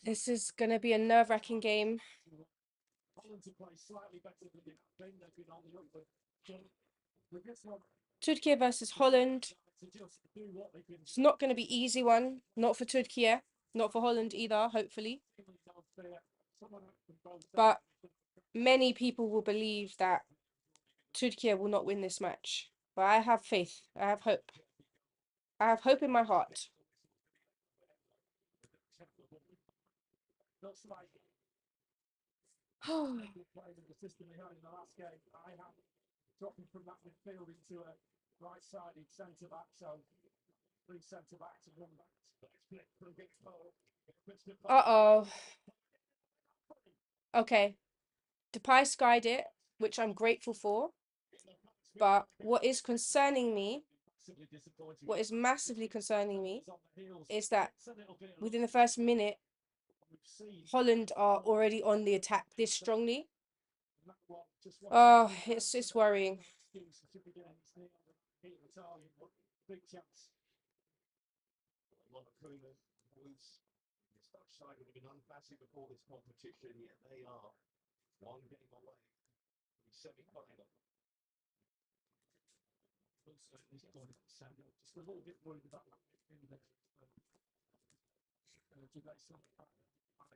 This is going to be a nerve-wracking game. Türkiye versus Holland. It's not going to be easy one. Not for Türkiye. Not for Holland either, hopefully. But many people will believe that Türkiye will not win this match. But I have faith. I have hope. I have hope in my heart. Uh-oh. Okay. Depay skied it, which I'm grateful for. But what is concerning me, what is massively concerning me, is that within the first minute, Holland are already on the attack this strongly. Oh, it's worrying.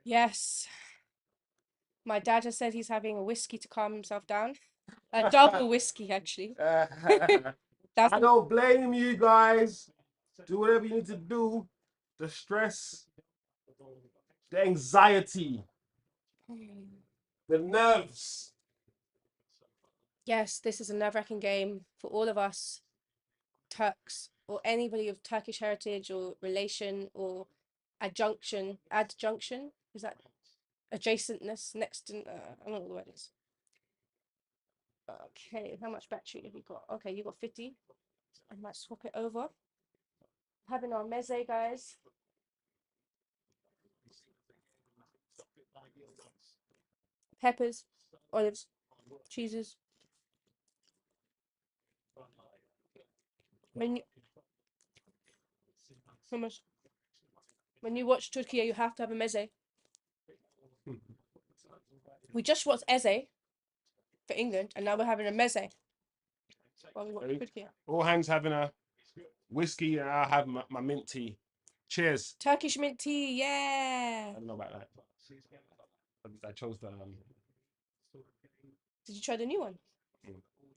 Yes. My dad has said he's having a whiskey to calm himself down. A double whiskey, actually. I don't blame you guys. Do whatever you need to do. The stress, the anxiety, the nerves. Yes, this is a nerve-wracking game for all of us Turks or anybody of Turkish heritage or relation or adjunction. Is that adjacentness next to? I don't know what the word is. Okay, how much battery have you got? Okay, you got 50. I might swap it over. Having our meze, guys. Peppers, olives, cheeses. When you watch Türkiye, you have to have a meze. We just watched Eze for England, and now we're having a meze. While we watch Türkiye. All hands having a whiskey, and I have my mint tea. Cheers. Turkish mint tea, yeah. I don't know about that. I chose the. Did you try the new one?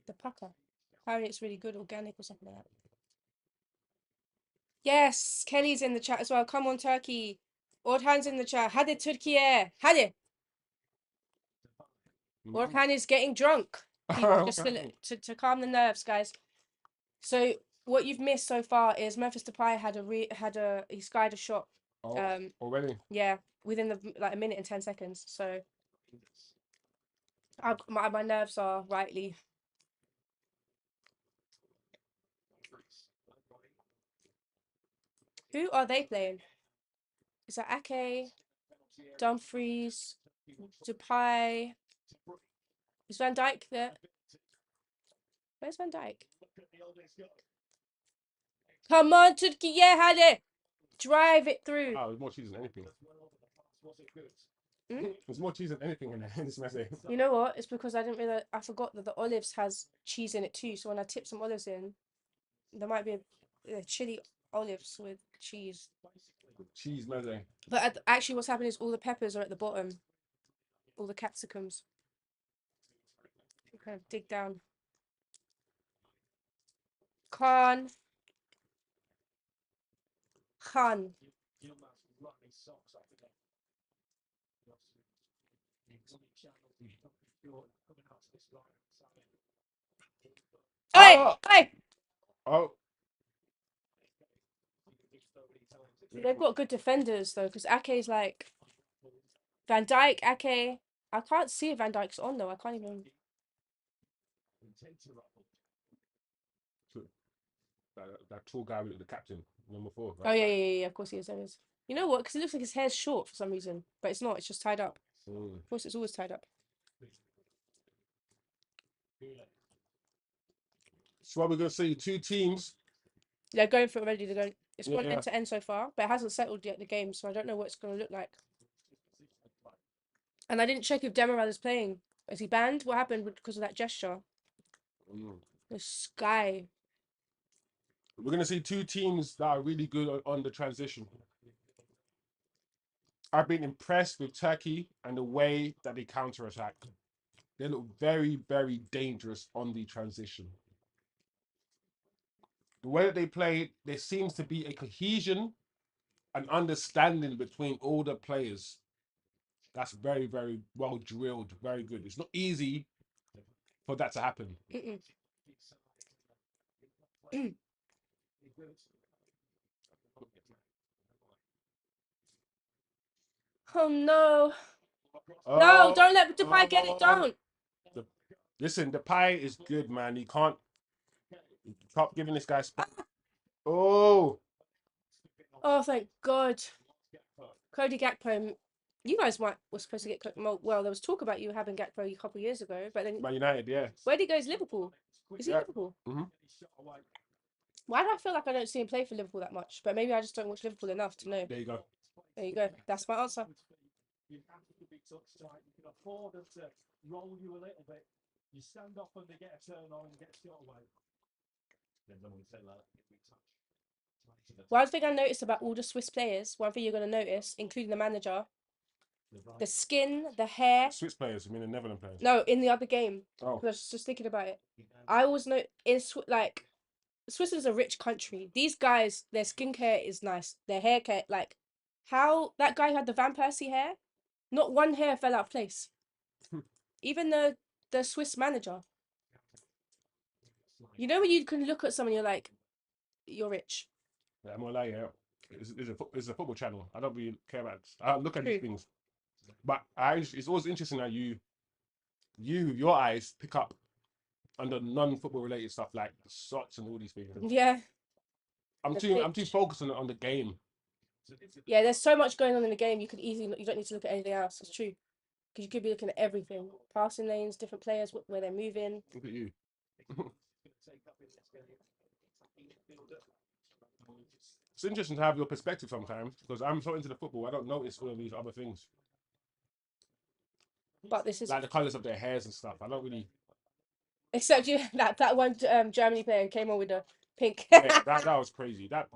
The pucker. Apparently it's really good, organic or something like that. Yes, Kelly's in the chat as well. Come on, Turkey. All hands in the chat. Hadi Türkiye. Hadi. Orhan is getting drunk. Just to calm the nerves, guys. So what you've missed so far is Memphis Depay he skied a shot. Already. Yeah, within a minute and 10 seconds. So my nerves are rightly. Who are they playing? Is that Ake, Dumfries, Depay? Is Van Dijk there? Where's Van Dijk? Come on, Türkiye, hadi! Drive it through. Oh, there's more cheese than anything. There's more cheese than anything in this message. You know what? It's because I forgot that the olives has cheese in it too. So when I tip some olives in, there might be a chili olives with cheese. Cheese meze. But actually what's happening is all the peppers are at the bottom. All the capsicums. You kind of dig down. Khan. Hey! Hey! Oh. They've got good defenders though, because Ake's like Van Dijk, Ake. I can't see if Van Dijk's on though. I can't even. That tall guy with the captain, number 4. Right? Oh yeah. Of course he is. There is. You know what? Because it looks like his hair's short for some reason, but it's not. It's just tied up. Of course, it's always tied up. So what we're gonna see 2 teams. They're going for it already. It's gone end to end so far, but it hasn't settled yet the game, so I don't know what it's going to look like. And I didn't check if Demiral is playing. Is he banned? What happened because of that gesture? The sky. We're going to see two teams that are really good on the transition. I've been impressed with Turkey and the way that they counter-attack. They look very, very dangerous on the transition. The way that they play, there seems to be a cohesion and understanding between all the players. That's very, very well drilled. Very good. It's not easy for that to happen. Oh no. No, don't let Depay get it. Don't. Listen, the pie is good, man. You can't stop giving this guy. Oh, thank God. Cody Gakpo. You guys were supposed to get. Well, there was talk about you having Gakpo a couple of years ago, but then Man United, yeah. Where did he go? Is Liverpool? Is he Liverpool? Why do I feel like I don't see him play for Liverpool that much? But maybe I just don't watch Liverpool enough to know. There you go. There you go. That's my answer. You have to be touch tight. You can afford them to roll you a little bit. You stand up and they get a turn on and get shot away. One thing I noticed about all the Swiss players, one thing you're going to notice, including the manager, the skin, the hair. Swiss players, I mean the Netherlands players. No, in the other game. Oh. I was just thinking about it. I always know like Swiss is a rich country. These guys, their skincare is nice. Their hair care, like how that guy had the Van Persie hair, not one hair fell out of place. Even the Swiss manager. You know when you can look at someone, you're like, you're rich. Yeah, I'm gonna lie, yeah. It's a football channel. I don't really care about this. I look at these things, but it's always interesting that your eyes pick up under non-football related stuff like socks and all these things. Yeah. I'm too focused on the game. Yeah, there's so much going on in the game. You don't need to look at anything else. It's true, because you could be looking at everything: passing lanes, different players, where they're moving. Look at you. It's interesting to have your perspective sometimes because I'm so into the football, I don't notice all of these other things. But this is like the colours of their hairs and stuff. I don't really. Except that one Germany player who came on with the pink. Yeah, that was crazy. That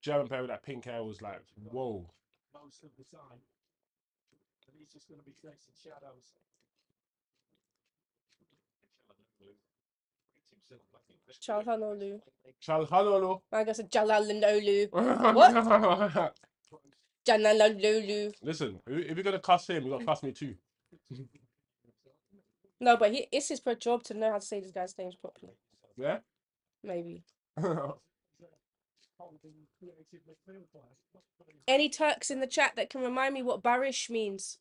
German player with that pink hair was like, whoa. Most of the time, and he's just going to be chasing shadows. Chalhanoglu. Chalhanoglu. I guess Jalalolu. What? Jalalolu. Listen, if you're gonna cuss him, you're gonna cuss me too. No, but it's his job to know how to say this guy's names properly. Yeah. Maybe. Any Turks in the chat that can remind me what Barish means?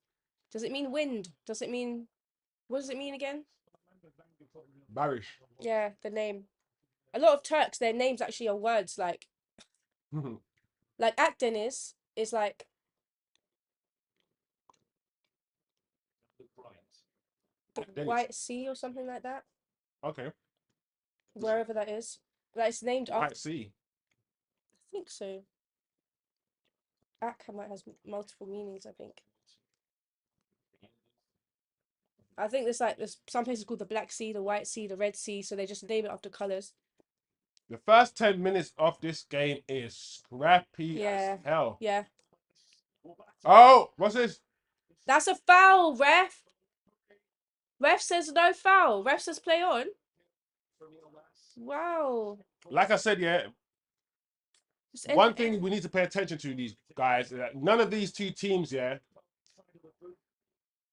Does it mean wind? Does it mean? What does it mean again? Barish. Yeah, the name. A lot of Turks, their names actually are words like Akdeniz is like the White Sea or something like that. Okay. Wherever that is. Like it's named after. White Sea. I think so. Ak might has multiple meanings, I think. I think there's some places called the Black Sea, the White Sea, the Red Sea, so they just name it after colours. The first 10 minutes of this game is scrappy as hell. Yeah. Oh, what's this? That's a foul, ref. Ref says no foul. Ref says play on. Wow. Like I said, yeah. One thing we need to pay attention to these guys is that none of these two teams, yeah,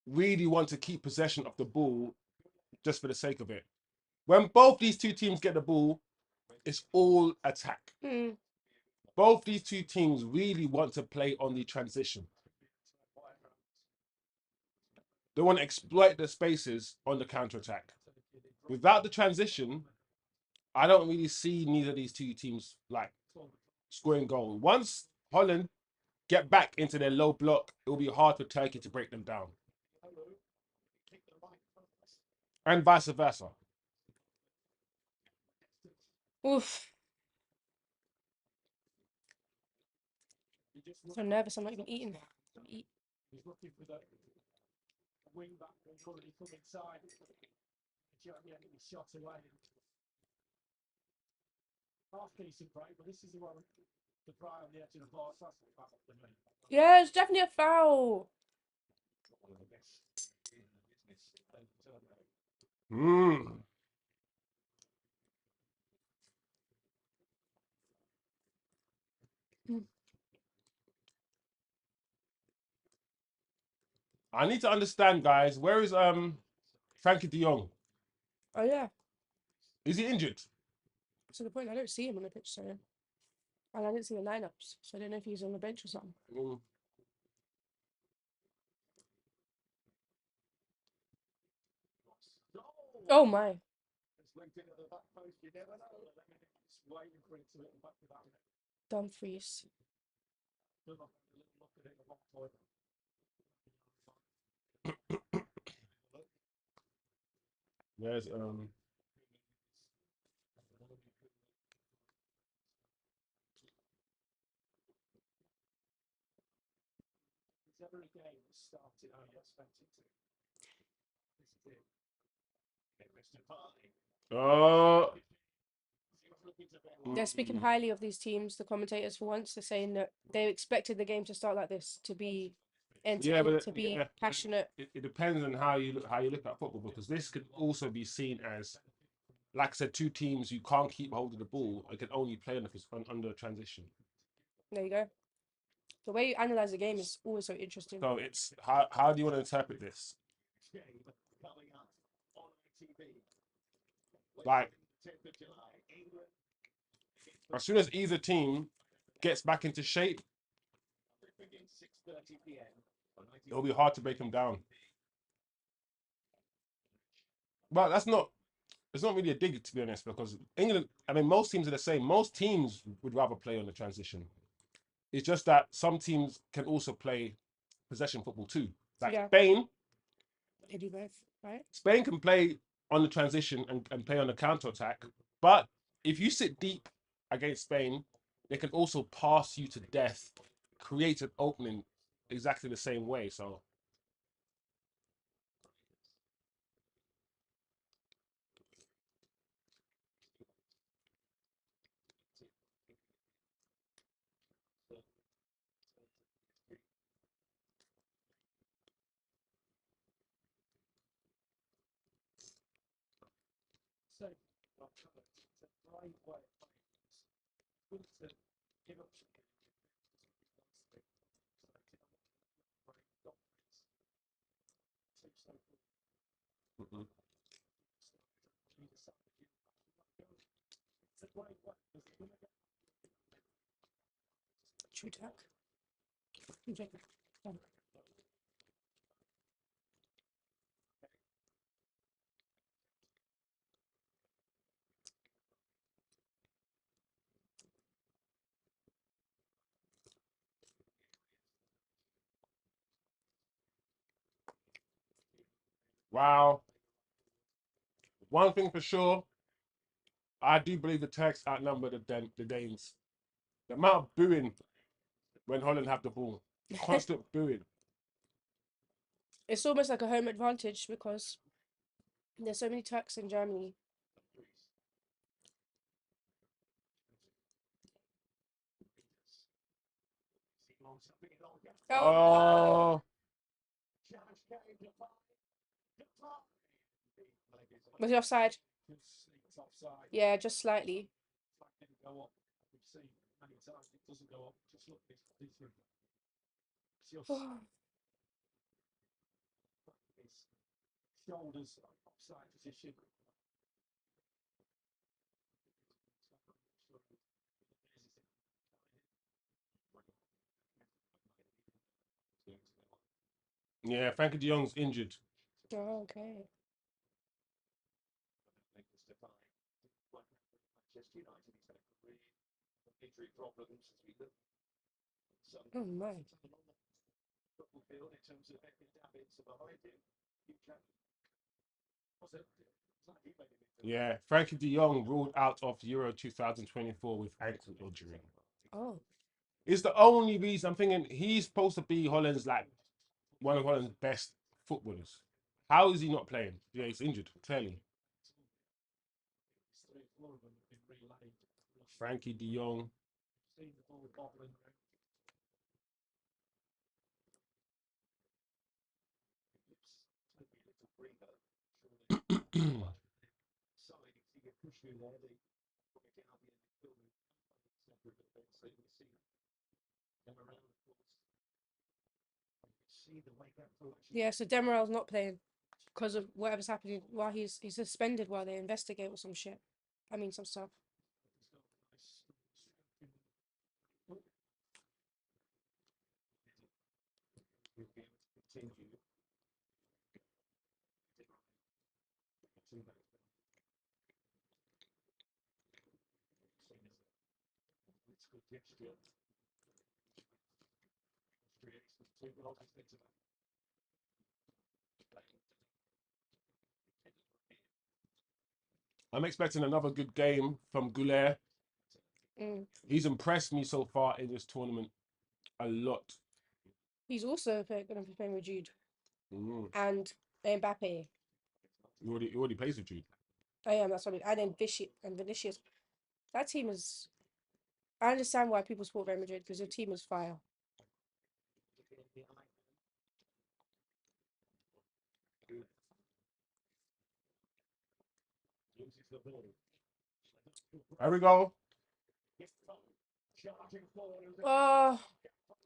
really want to keep possession of the ball just for the sake of it. When both these two teams get the ball, it's all attack. Both these two teams really want to play on the transition. They want to exploit the spaces on the counter-attack. Without the transition, I don't really see neither of these two teams like scoring goal. Once Holland get back into their low block, it will be hard for Turkey to break them down. And vice versa. Oof. So nervous, I'm not even eating. Eat. He's looking for the wing back and currently come inside. Jeremy Henry shot away. Half decent break, but this is the one the pry on the edge of the box. That's the foul for me. Yeah, it's definitely a foul. Mm. I need to understand, guys. Where is Frankie De Jong? Oh yeah. Is he injured? To the point I don't see him on the pitch, so and I didn't see the lineups, so I don't know if he's on the bench or something. Mm. Oh my. It's linked into the back post. You never know. Just waiting for it to hit the back of that. Dumfries. Good luck. A little look at it at one point. There's Every game that started how you expect it to. This is it. Mr. Parley. oh They're speaking highly of these teams, the commentators for once. They're saying that they expected the game to start like this, to be entertaining, to be passionate. it depends on how you look at football, because this could also be seen as, like I said, two teams who can't keep hold of the ball and can only play under transition. There you go. The way you analyze the game is always so interesting. So it's how do you want to interpret this? Like, as soon as either team gets back into shape, it'll be hard to break them down. But it's not really a dig, to be honest, because England, I mean, most teams are the same. Most teams would rather play on the transition. It's just that some teams can also play possession football too. Like Yeah. Spain, They do both, right? Spain can play on the transition and play on the counter attack. But if you sit deep against Spain, they can also pass you to death, create an opening exactly the same way. So So, it's a great way of playing. Good to give up. True tack. wow. One thing for sure, I do believe the Turks outnumber the Danes. The amount of booing when Holland have the ball, constant booing. It's almost like a home advantage because there's so many Turks in Germany. Oh, Was he offside? Yeah, just slightly. Shoulders offside position. yeah, Frankie De Jong's injured. Oh, okay. Oh my. Yeah, Frankie De Jong ruled out of Euro 2024 with ankle injury. Oh. It's the only reason I'm thinking he's supposed to be Holland's like one of Holland's best footballers. How is he not playing? Yeah, he's injured, clearly. Frankie de Jong. Yeah, so Demiral's not playing because of whatever's happening while he's suspended while they investigate or some shit. I mean, some stuff. I'm expecting another good game from Goulet. Mm. He's impressed me so far in this tournament a lot. He's also going to be playing with Jude Mm. and Mbappe. He already plays with Jude. I am. That's what I mean. And then Vinicius. That team is. I understand why people support Real Madrid because their team is fire. There we go. Oh,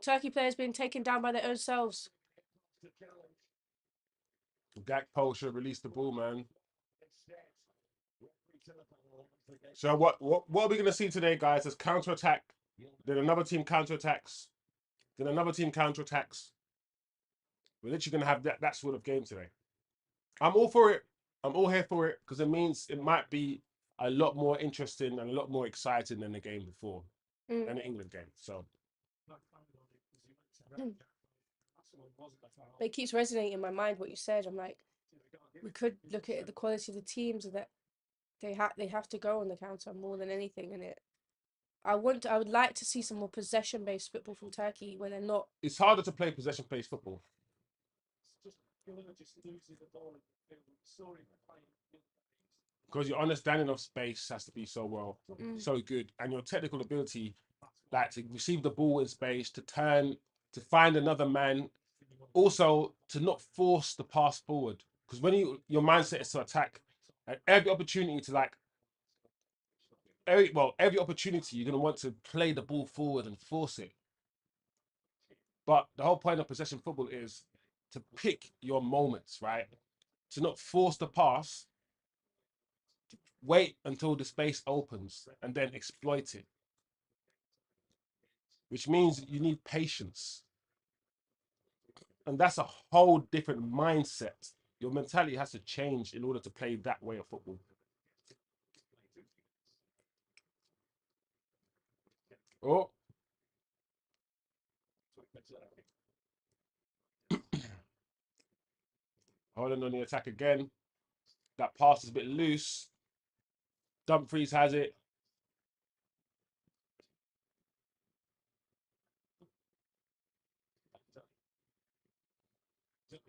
Turkey players being taken down by their own selves. Gakpo should release the ball, man. So what are we gonna see today, guys? Is counter attack. Then another team counter attacks. Then another team counter attacks. We're literally gonna have that sort of game today. I'm all for it. I'm all here for it because it means it might be a lot more interesting and a lot more exciting than the game before, than the England game. So But it keeps resonating in my mind what you said. I'm like, we could look at the quality of the teams that they have to go on the counter more than anything. And I would like to see some more possession based football from Turkey where they're not. it's harder to play possession based football. Because your understanding of space has to be so good, and your technical ability, like to receive the ball in space, to turn, to find another man, also to not force the pass forward. Because when your mindset is to attack, at every opportunity to like, every opportunity you're gonna want to play the ball forward and force it. But the whole point of possession football is to pick your moments, right? To not force the pass, wait until the space opens and then exploit it. Which means you need patience. And that's a whole different mindset. Your mentality has to change in order to play that way of football. Oh. Holland on the attack again. That pass is a bit loose. Dumfries has it.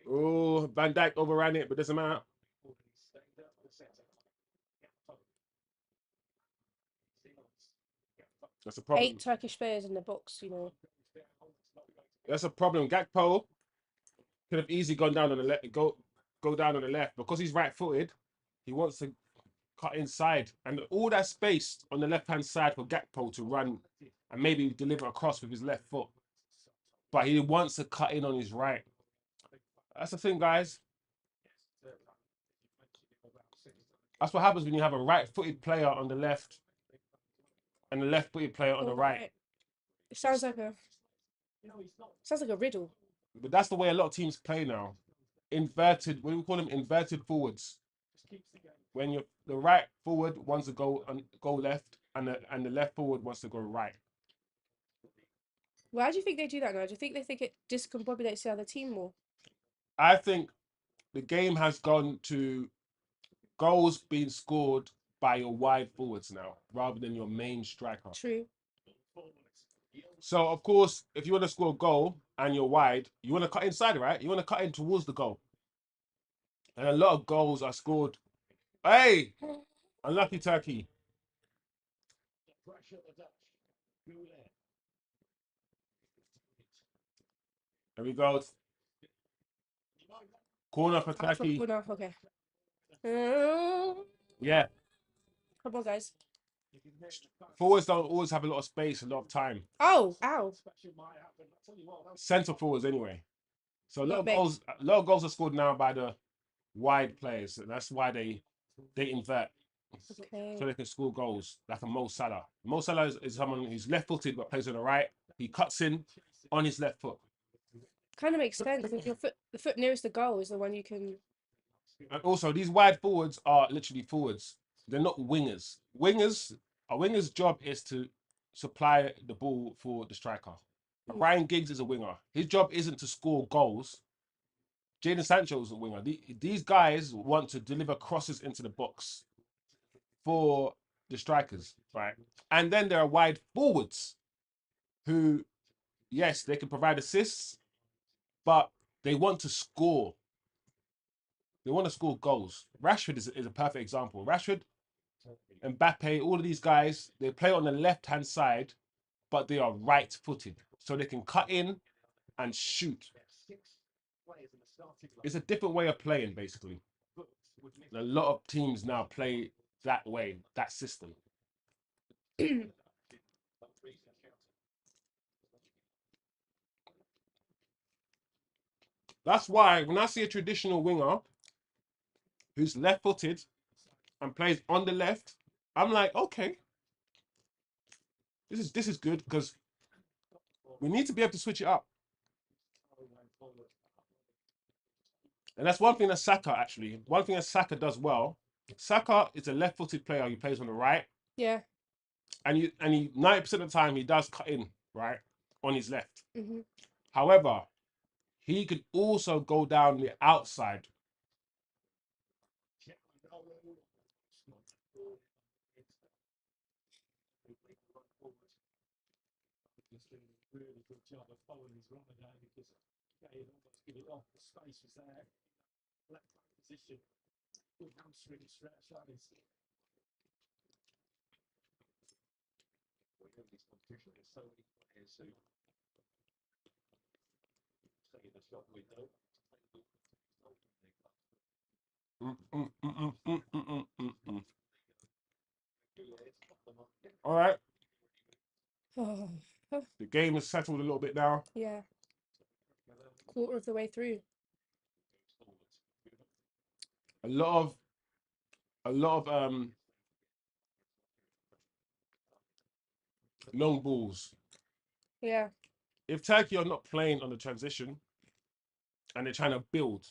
Oh, Van Dijk overran it, but doesn't matter. That's a problem. 8 Turkish players in the box, you know. That's a problem. Gakpo could have easily gone down on the left, go down on the left because he's right-footed. He wants to cut inside, and all that space on the left-hand side for Gakpo to run and maybe deliver across with his left foot. But he wants to cut in on his right. That's the thing, guys. That's what happens when you have a right-footed player on the left and a left-footed player on the right. It sounds like a riddle. But that's the way a lot of teams play now. Inverted, what do we call them? Inverted forwards. When the right forward wants to go left, and the left forward wants to go right. Why do you think they do that now? Do you think they think it discombobulates the other team more? I think the game has gone to goals being scored by your wide forwards now, rather than your main striker. True. So of course, if you want to score a goal and you're wide, you want to cut inside, right? You want to cut in towards the goal. And a lot of goals are scored. Hey, unlucky Turkey. There we go. Corner for Out for Turkey. corner. Okay. Yeah. Come on, guys. Forwards don't always have a lot of space, a lot of time. Oh, ow. Centre forwards anyway. So Not big. a lot of goals are scored now by the wide players. And that's why they invert. Okay. So they can score goals like a Mo Salah. Mo Salah is someone who's left-footed but plays on the right. He cuts in on his left foot. Kind of makes sense. If your foot, the foot nearest the goal is the one you can. And also, these wide forwards are literally forwards. They're not wingers. A winger's job is to supply the ball for the striker. Ryan Giggs is a winger. His job isn't to score goals. Jadon Sancho is a winger. These guys want to deliver crosses into the box for the strikers, right? And then there are wide forwards who, yes, they can provide assists, but they want to score. They want to score goals. Rashford is a perfect example. Rashford, Mbappe, all of these guys, they play on the left-hand side, but they are right-footed. So they can cut in and shoot. It's a different way of playing, basically. A lot of teams now play that way, that system. That's why when I see a traditional winger who's left-footed and plays on the left, I'm like, okay, this is good because we need to be able to switch it up. And that's one thing that Saka actually, one thing that Saka does well. Saka is a left-footed player who plays on the right. Yeah. And he 90% of the time he does cut in, right? On his left. Mm-hmm. However, he could also go down the outside. Really good job of following his run again because they almost give it off. The space was there. Left back position. Good hamstring stretch. That is. This competition is so many players who stay in the shot window. All right. Oh, The game is settled a little bit now. yeah. Quarter of the way through. A lot of long balls. Yeah. If Turkey are not playing on the transition and they're trying to build,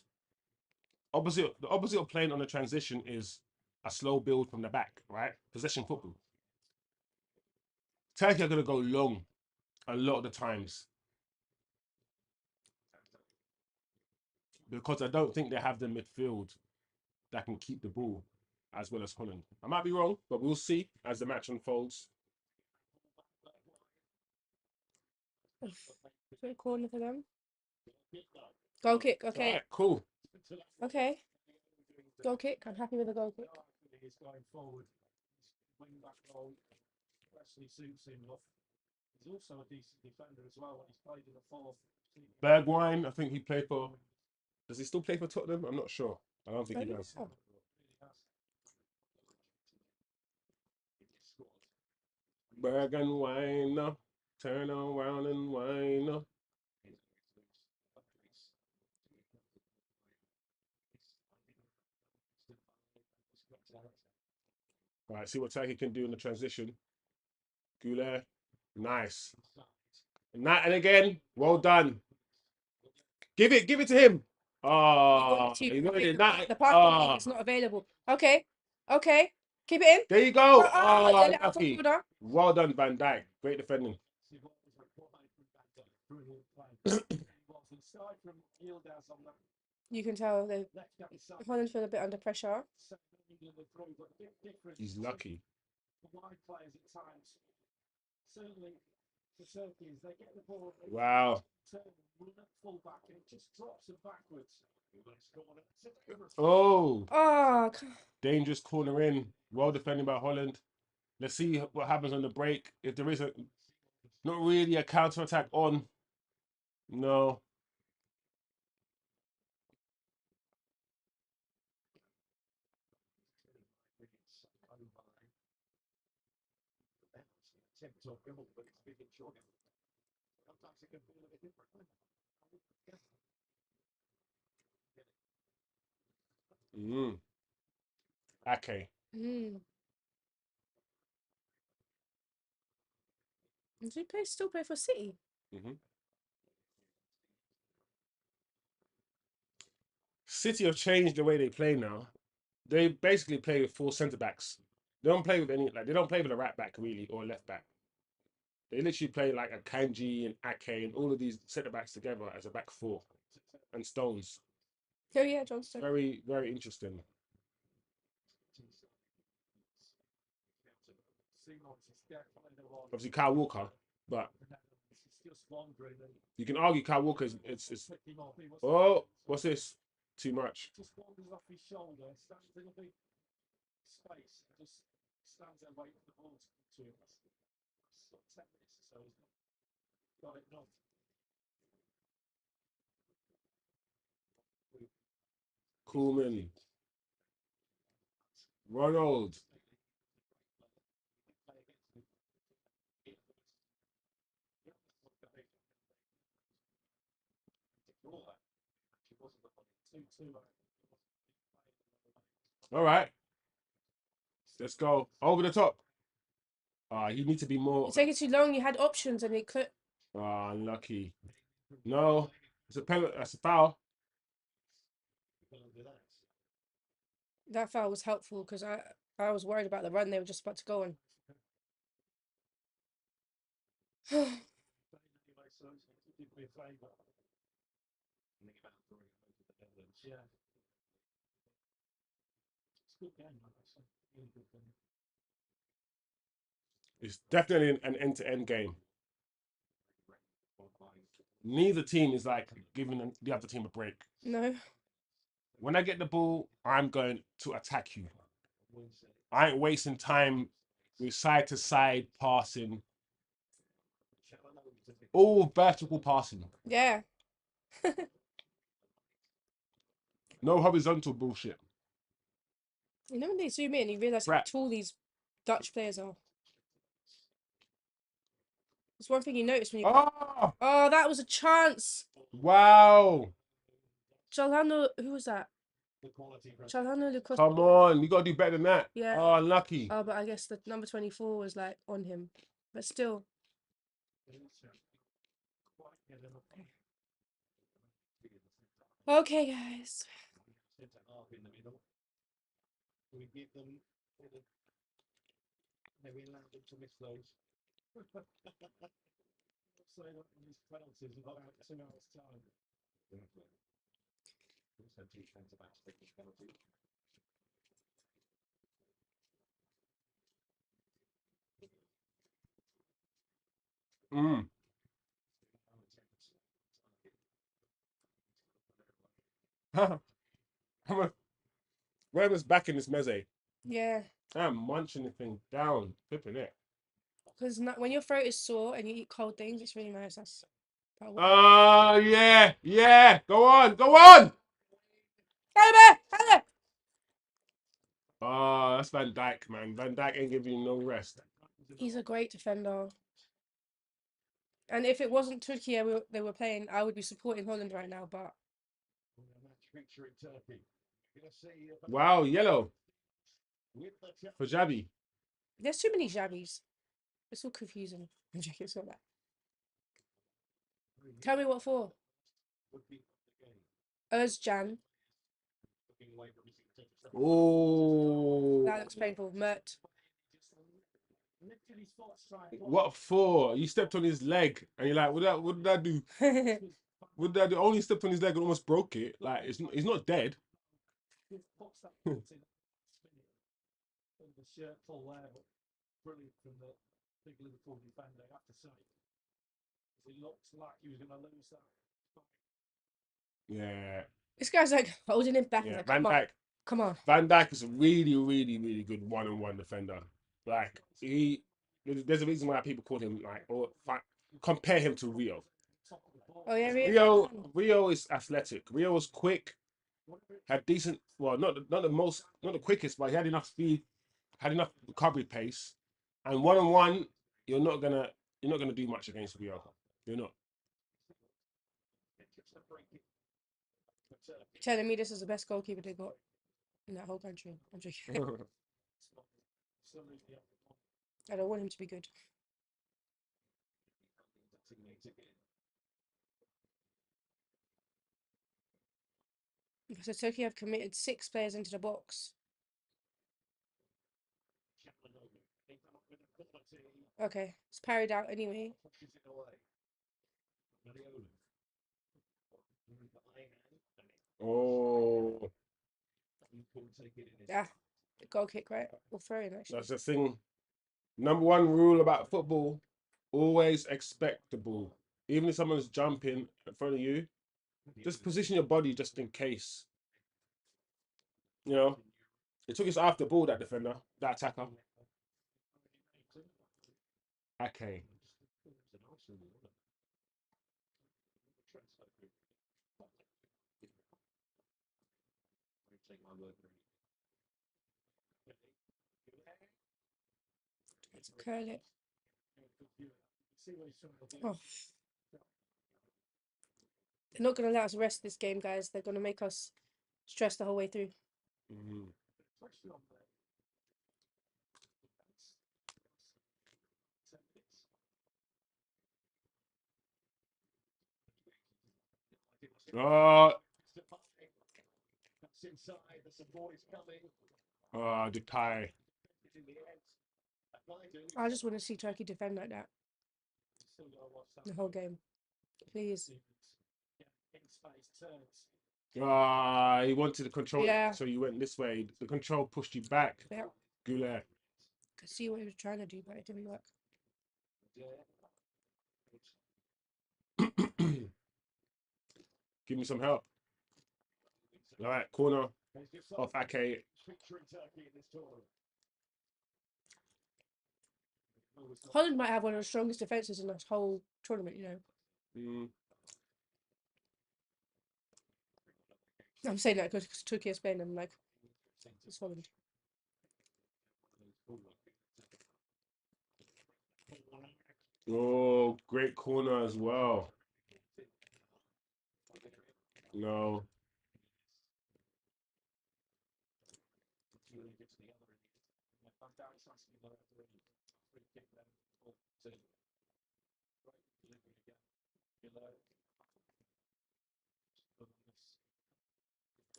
the opposite of playing on the transition is a slow build from the back, right? Possession football. Turkey are going to go long a lot of the times because I don't think they have the midfield that can keep the ball as well as Holland. I might be wrong, but we'll see as the match unfolds. Straight corner for them. Goal kick. Okay. Right, cool. Okay. Goal kick. I'm happy with the goal kick. He's going forward. Wing back role actually suits him. He's also a decent defender as well. He's played in the fourth. Bergwijn, I think he played for. Does he still play for Tottenham? I'm not sure. I don't think he does. Oh. Bergwijn, turn around and whine. All right, see what Turkey can do in the transition. Güler, nice. And again, well done. Give it to him. Oh, The pass is not available. Okay. Okay. Keep it in. There you go. Let it out for Lucky. corner. Well done, Van Dijk. Great defending. You can tell the Holland feel a bit under pressure. He's lucky. Wide players at times. Certainly for Turkey is they get the ball, they Wow. turn and run at full back, and it just drops them backwards. Oh, Oh, dangerous corner in. Well defended by Holland. Let's see what happens on the break. If there is not really a counter attack on. No. Mm. Okay. Does he still play for City? Mm-hmm. City have changed the way they play now. They basically play with 4 centre-backs. They don't play with they don't play with a right back really or a left back. They literally play like a Kanji and Ake and all of these centre-backs together as a back four. And Stones. Oh yeah, Johnston. Very, very interesting. Obviously Kyle Walker, but you can argue Kyle Walker it's oh, what's this? Too much. Just wanders off his shoulder, stands in a big space, and just stands there waiting for the ball to come to him. That's sort of 10 minutes or so, he's got it not. Koolman. Ronald. All right. Let's go. Over the top. You need to be more. You're taking too long. You had options and it could. Unlucky. No. It's a penalty. That's a foul. That foul was helpful because I was worried about the run they were just about to go on. It's definitely an end-to-end game. Neither team is like giving the other team a break. No. When I get the ball, I'm going to attack you. I ain't wasting time with side-to-side passing. All vertical passing. Yeah. No horizontal bullshit. You know when they zoom in, you realise how tall these Dutch players are. It's one thing you notice when you. Oh! Oh, that was a chance. Wow! Chalhano, who was that? Chalhano Lucas. Come on, you gotta do better than that. Yeah. Oh, unlucky. Oh, but I guess the number 24 was like on him. But still. Okay, guys. We give them. We allow them to miss those. Say that in these penalties in about 2 hours' time. Mm. Whoever's back in this meze, Yeah. I'm munching the thing down, flipping it. Because when your throat is sore and you eat cold things, it's really nice. That's Oh, yeah, yeah. Go on, go on. Oh, that's Van Dijk, man. Van Dijk ain't giving you no rest. He's a great defender. And if it wasn't Türkiye they were playing, I would be supporting Holland right now, but. Wow, yellow. For Xavi. There's too many Xavis. It's all confusing. I'm joking, it's not that. Tell me what for. Özcan. Oh. That looks painful. Mert. What for? You stepped on his leg and you're like, what did I do? What did I do? Only stepped on his leg and almost broke it. Like, he's not dead. The shirt full there, but brilliant from the big Liverpool defender, I have to say. He looked like he was going to lose that. Yeah. This guy's like holding him back. Yeah. Like, Van come on, Dijk. come on. Van Dijk is a really, really, really good one-on-one defender. Like there's a reason why people call him like or compare him to Rio. Oh yeah, Rio. Rio is athletic. Rio is quick. Had decent. Well, not the quickest, but he had enough speed, had enough recovery pace, and one-on-one, you're not gonna do much against Rio. You're not. Telling me this is the best goalkeeper they got in that whole country. I'm joking. I don't want him to be good. So Turkey have committed 6 players into the box. Okay, it's parried out anyway. Oh, Ah, goal kick, right? Or throw in actually. that's the thing. Number one rule about football: always expect the ball. Even if someone's jumping in front of you, just position your body just in case. You know, it took us off the ball, that defender, that attacker. Okay. Let's curl it. Oh. They're not going to let us rest this game, guys. They're going to make us stress the whole way through. Mm-hmm. The tie. I just want to see Turkey defend like that the whole game. Please. He wanted to control Yeah. so you went this way. The control pushed you back. Yeah. Goulet. Could see what he was trying to do, but it didn't work. Give me some help. All right, corner off Ake. Holland might have one of the strongest defences in this whole tournament, you know. Mm. I'm saying that because Turkey is Spain and like it's Holland. Oh, great corner as well. No.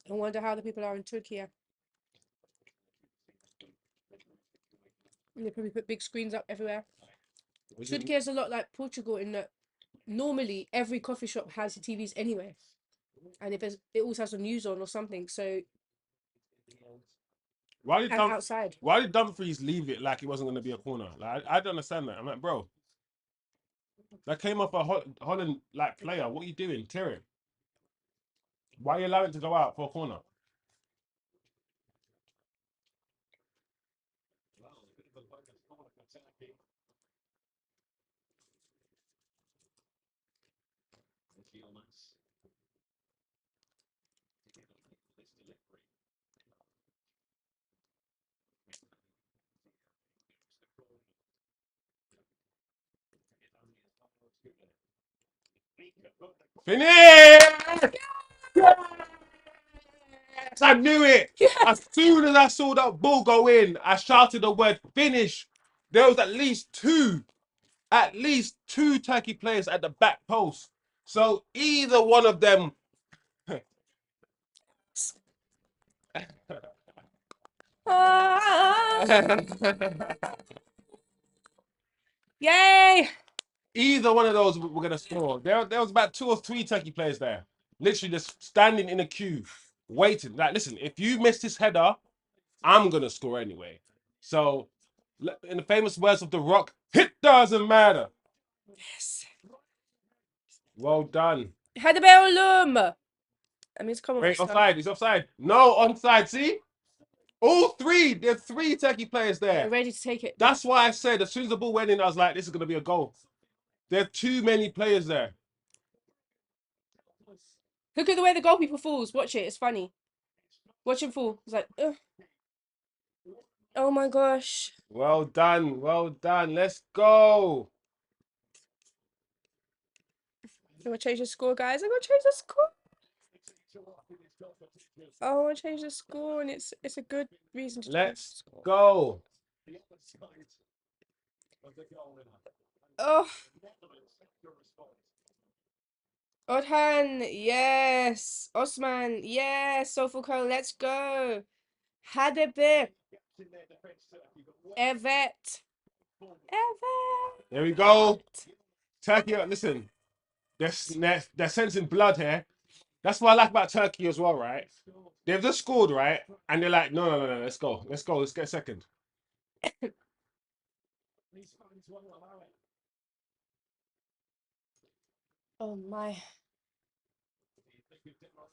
I wonder how the people are in Turkey. They probably put big screens up everywhere. Turkey is a lot like Portugal in that normally every coffee shop has the TVs anyway, and if it also has the news on or something. So and outside. Why did Dumfries leave it like it wasn't going to be a corner? Like I don't understand that. I'm like, bro, that came off a Holland like player. What are you doing, Terry? Why are you allowing it to go out for a corner? Finish! Yes! I knew it. Yeah. As soon as I saw that ball go in, I shouted the word finish. There was at least two Turkey players at the back post. So either one of them. Ah! Yay! Either one of those were gonna score. There was about 2 or 3 Turkey players there, literally just standing in a queue, waiting. Like, listen, if you miss this header, I'm gonna score anyway. So, in the famous words of The Rock, it doesn't matter. Yes. Well done. Hadi be oğlum. I mean, it's come on. Wait, offside. He's offside. No, onside. See, all 3. There are 3 Turkey players They're there. ready to take it. That's why I said as soon as the ball went in, I was like, this is gonna be a goal. There are too many players there. Look at the way the goalkeeper falls. Watch it. It's funny. Watch him fall. It's like, ugh. Oh my gosh. Well done. Well done. Let's go. I'm gonna change the score, guys. I'm gonna change the score. Oh, I want to change the score, and it's a good reason to change the Let's score. go. Oh, Orhan, yes. Osman, yes. Sofoko, let's go. Hadi be. Evet. Evet. There we go. Turkey, listen, they're sensing blood here. That's what I like about Turkey as well, right? They've just scored, right? And they're like, no, let's go. Let's go. Let's get a second. Oh my.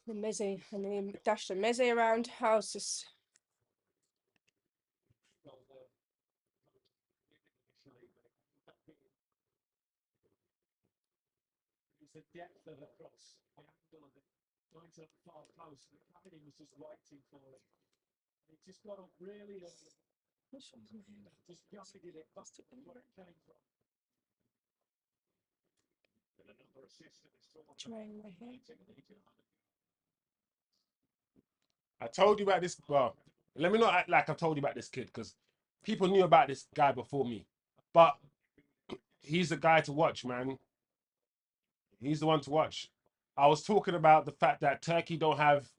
The meze, and they dashed the meze around houses. The depth of the cross, the angle of it, going to the far post, the Kennedy was just waiting for it. He just got up really early, just guided it back to where it came from. And another assist in this tournament. Trying my hair. I told you about this. Well, let me not act like I told you about this kid because people knew about this guy before me. But he's the guy to watch, man. He's the one to watch. I was talking about the fact that Turkey don't have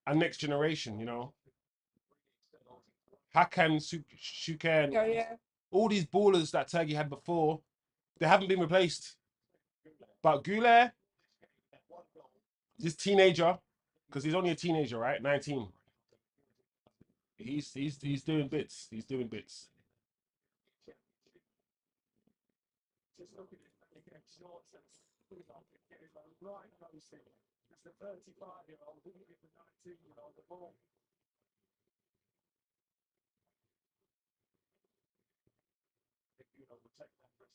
a next generation, you know. Hakan, Shuken, Oh yeah. all these ballers that Turkey had before, they haven't been replaced. But Güler, this teenager, because he's only a teenager, right? 19. He's doing bits. He's doing bits. Just looking at the game shorts and getting right close in. It's the 35-year-old who hit the 19-year-old the ball.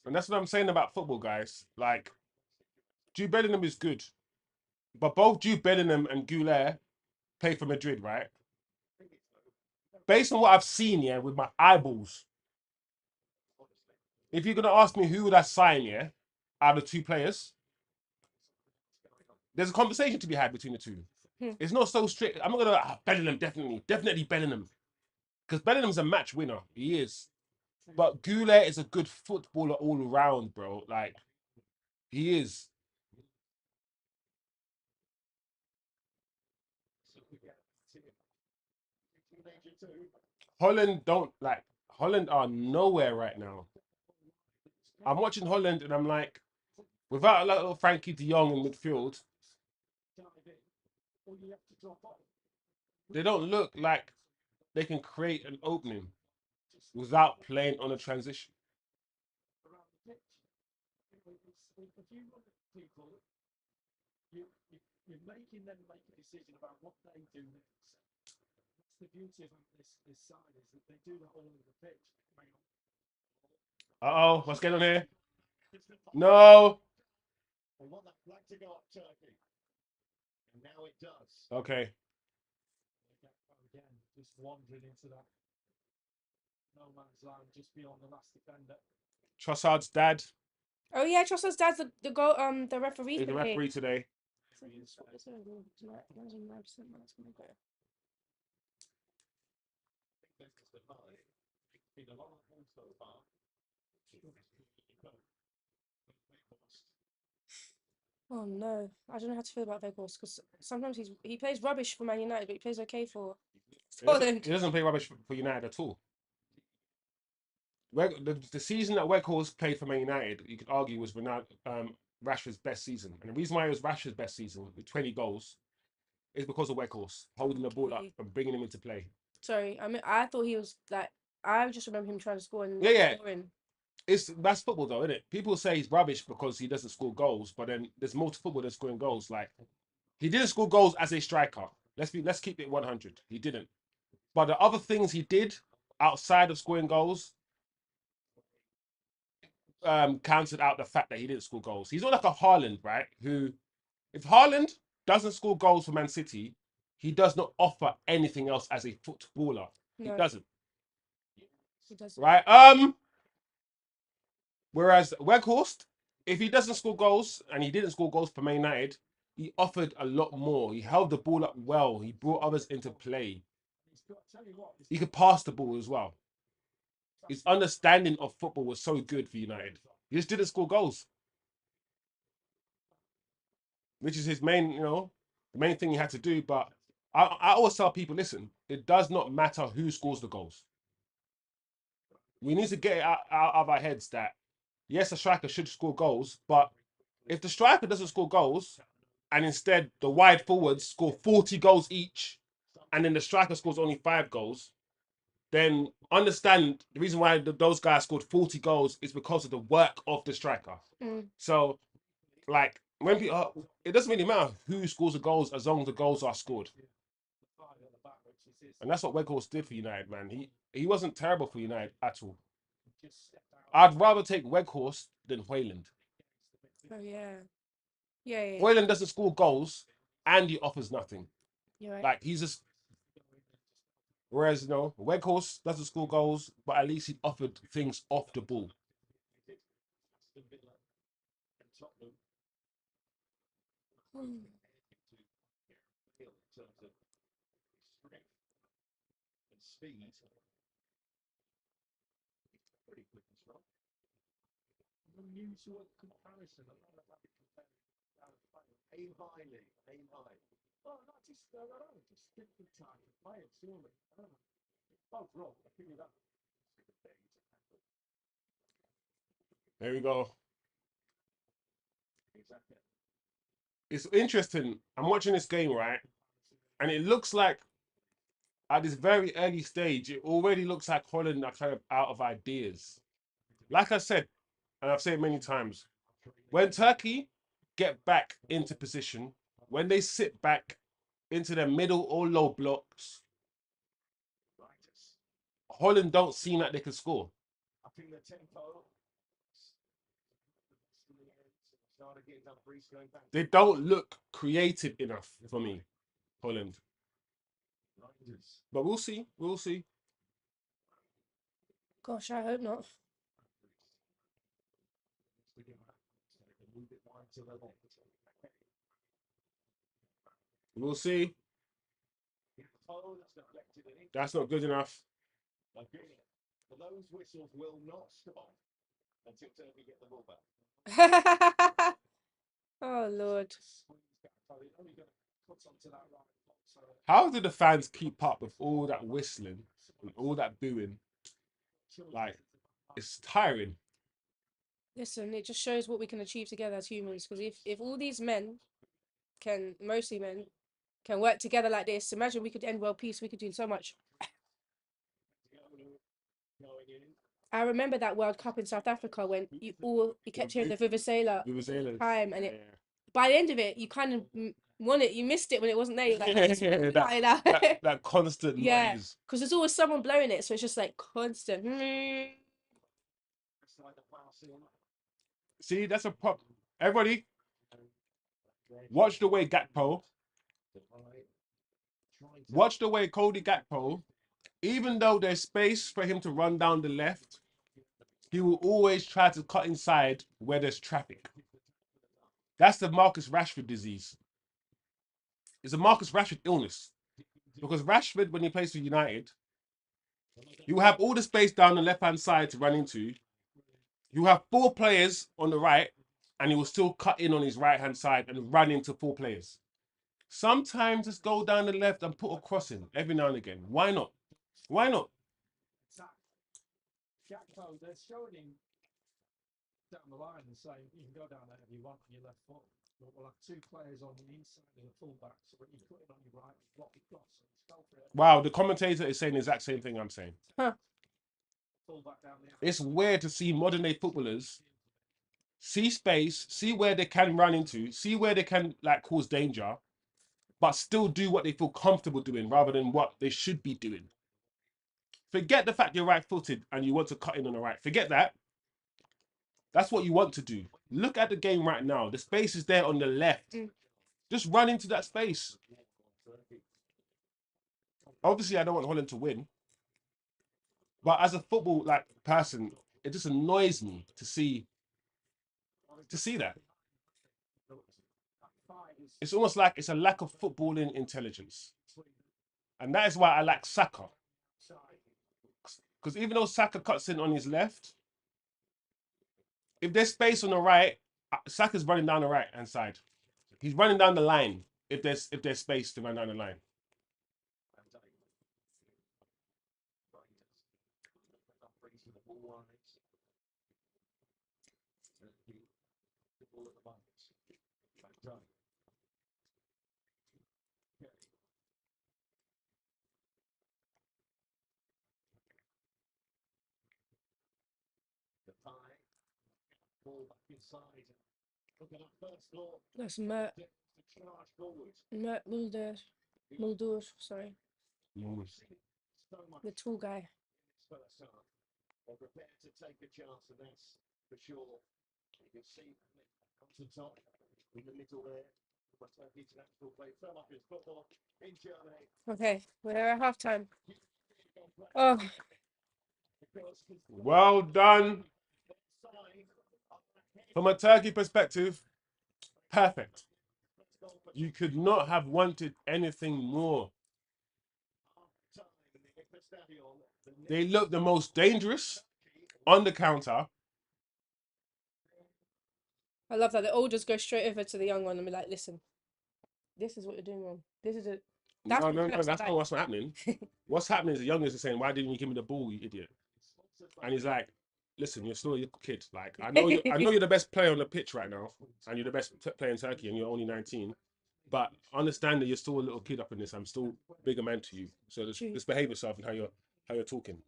And that's what I'm saying about football, guys. Like, Jude Bellingham is good. But both Jude Bellingham and Güler play for Madrid, right? Based on what I've seen, yeah, with my eyeballs, if you're going to ask me who would I sign, yeah, out of the 2 players, there's a conversation to be had between the 2. It's not so strict. I'm not going to, Bellingham, definitely Bellingham. Because Bellingham's a match winner. He is. But Güler is a good footballer all around, bro. Like, he is. Holland are nowhere right now. I'm watching Holland and I'm like, without a little Frankie de Jong in midfield, they don't look like they can create an opening without playing on a transition. You're making them make a decision about what they do next. That's the beauty of this side is that they do that all over the pitch. Uh-oh, what's going on here? No. I want that flag to go up, Turkey. And now it does. Okay. Again, just wandering into that no man's land just beyond the last defender. Trossard's dad Oh yeah, Trossard's dad's the goal the referee is the today. referee today. Oh no, I don't know how to feel about Vegas because sometimes he plays rubbish for Man United, but he plays okay for Holland. He doesn't play rubbish for United at all. The season that Weghorst played for Man United, you could argue was Rashford's best season. And the reason why it was Rashford's best season with 20 goals is because of Weghorst holding the ball up and bringing him into play. Sorry, I mean, I thought he was like, I just remember him trying to score and Yeah. scoring. That's football though, isn't it? People say he's rubbish because he doesn't score goals, but then there's more to football than scoring goals. Like, he didn't score goals as a striker. Let's keep it 100. He didn't. But the other things he did outside of scoring goals counted out the fact that he didn't score goals. He's not like a Holland, right? Who, if Holland doesn't score goals for Man City, he does not offer anything else as a footballer. No, He doesn't. he doesn't. Right? Whereas Weghorst, if he doesn't score goals and he didn't score goals for Man United, he offered a lot more. He held the ball up well. He brought others into play. He could pass the ball as well. His understanding of football was so good for United. He just didn't score goals, which is his main, the main thing he had to do. But I always tell people, listen, it does not matter who scores the goals. We need to get it out of our heads that, yes, a striker should score goals, but if the striker doesn't score goals and instead the wide forwards score 40 goals each and then the striker scores only 5 goals, then understand the reason why those guys scored 40 goals is because of the work of the striker. So, like, when people, it doesn't really matter who scores the goals as long as the goals are scored. And that's what Weghorst did for United, man. He wasn't terrible for United at all. I'd rather take Weghorst than Højlund. Oh yeah. Yeah. Højlund doesn't score goals and he offers nothing. You're right. Like, he's just. Whereas, Weghorst doesn't score goals, but at least he offered things off the ball. Unusual comparison. Aim highly, aim high. Oh, not just just different type of players, surely. I don't know. Both wrong. I figured that. There we go. It's interesting. I'm watching this game, right? And it looks like at this very early stage, it already looks like Holland are kind of out of ideas. Like I said, and I've said it many times, when Turkey get back into position, when they sit back into their middle or low blocks, Holland don't seem like they can score. I think the tempo. They don't look creative enough for me, Holland. But we'll see. We'll see. Gosh, I hope not. We'll see. That's not good enough. Those whistles will not stop until Turkey get the ball back. Oh Lord. How do the fans keep up with all that whistling and all that booing? Like, it's tiring. Listen, it just shows what we can achieve together as humans. Because if all these men mostly men, can work together like this, imagine we could end world peace. We could do so much. I remember that World Cup in South Africa when you kept hearing the Vuvuzela time, and by the end of it, you kind of you missed it when it wasn't there. Like, that constant noise. Because there's always someone blowing it, so it's just like constant. See, that's a prop. Everybody, watch the way Gakpo. Watch the way Cody Gakpo. Even though there's space for him to run down the left, he will always try to cut inside where there's traffic. That's the Marcus Rashford disease. It's a Marcus Rashford illness. Because Rashford, when he plays for United, you have all the space down the left-hand side to run into. You have 4 players on the right, and he will still cut in on his right-hand side and run into 4 players. Sometimes just go down the left and put a cross in every now and again. Why not? Why not? Gakpo, they're showing him down the line and saying you can go down there if you want on your left foot. But we'll have two players on the inside of the fullback, so when you put it on your right, block it cross. And he's fell for it. Wow, the commentator is saying the exact same thing I'm saying. Huh. Fullback down the It's weird to see modern day footballers see space, see where they can run into, see where they can like cause danger, but still do what they feel comfortable doing rather than what they should be doing. Forget the fact you're right-footed and you want to cut in on the right. Forget that. That's what you want to do. Look at the game right now. The space is there on the left. Just run into that space. Obviously, I don't want Holland to win. But as a football like person, it just annoys me to see that. It's almost like it's a lack of footballing intelligence. And that is why I like Saka. Because even though Saka cuts in on his left, if there's space on the right, Saka's running down the right hand side. He's running down the line if there's space to run down the line. ball back inside. Look at that first goal. That's Mert. Charge forward. Mert Mulder, sorry. So much The tall guy. first half. They're prepared to take a chance, and that's for sure. You can see comes to top in the middle there. International play fell off his football in Germany. Okay, we're at halftime. Oh, Well done. From a Turkey perspective, perfect. You could not have wanted anything more. They look the most dangerous on the counter. I love that. They all just go straight over to the young one and be like, listen, this is what you're doing wrong. This is it. That's No, what that's not what's happening. What's happening is the youngest is saying, "Why didn't you give me the ball, you idiot?" And he's like, "Listen, you're still a kid. Like, I know you're the best player on the pitch right now, and you're the best player in Turkey, and you're only 19. But understand that you're still a little kid up in this. I'm still a bigger man to you. So just behave yourself and how you're talking."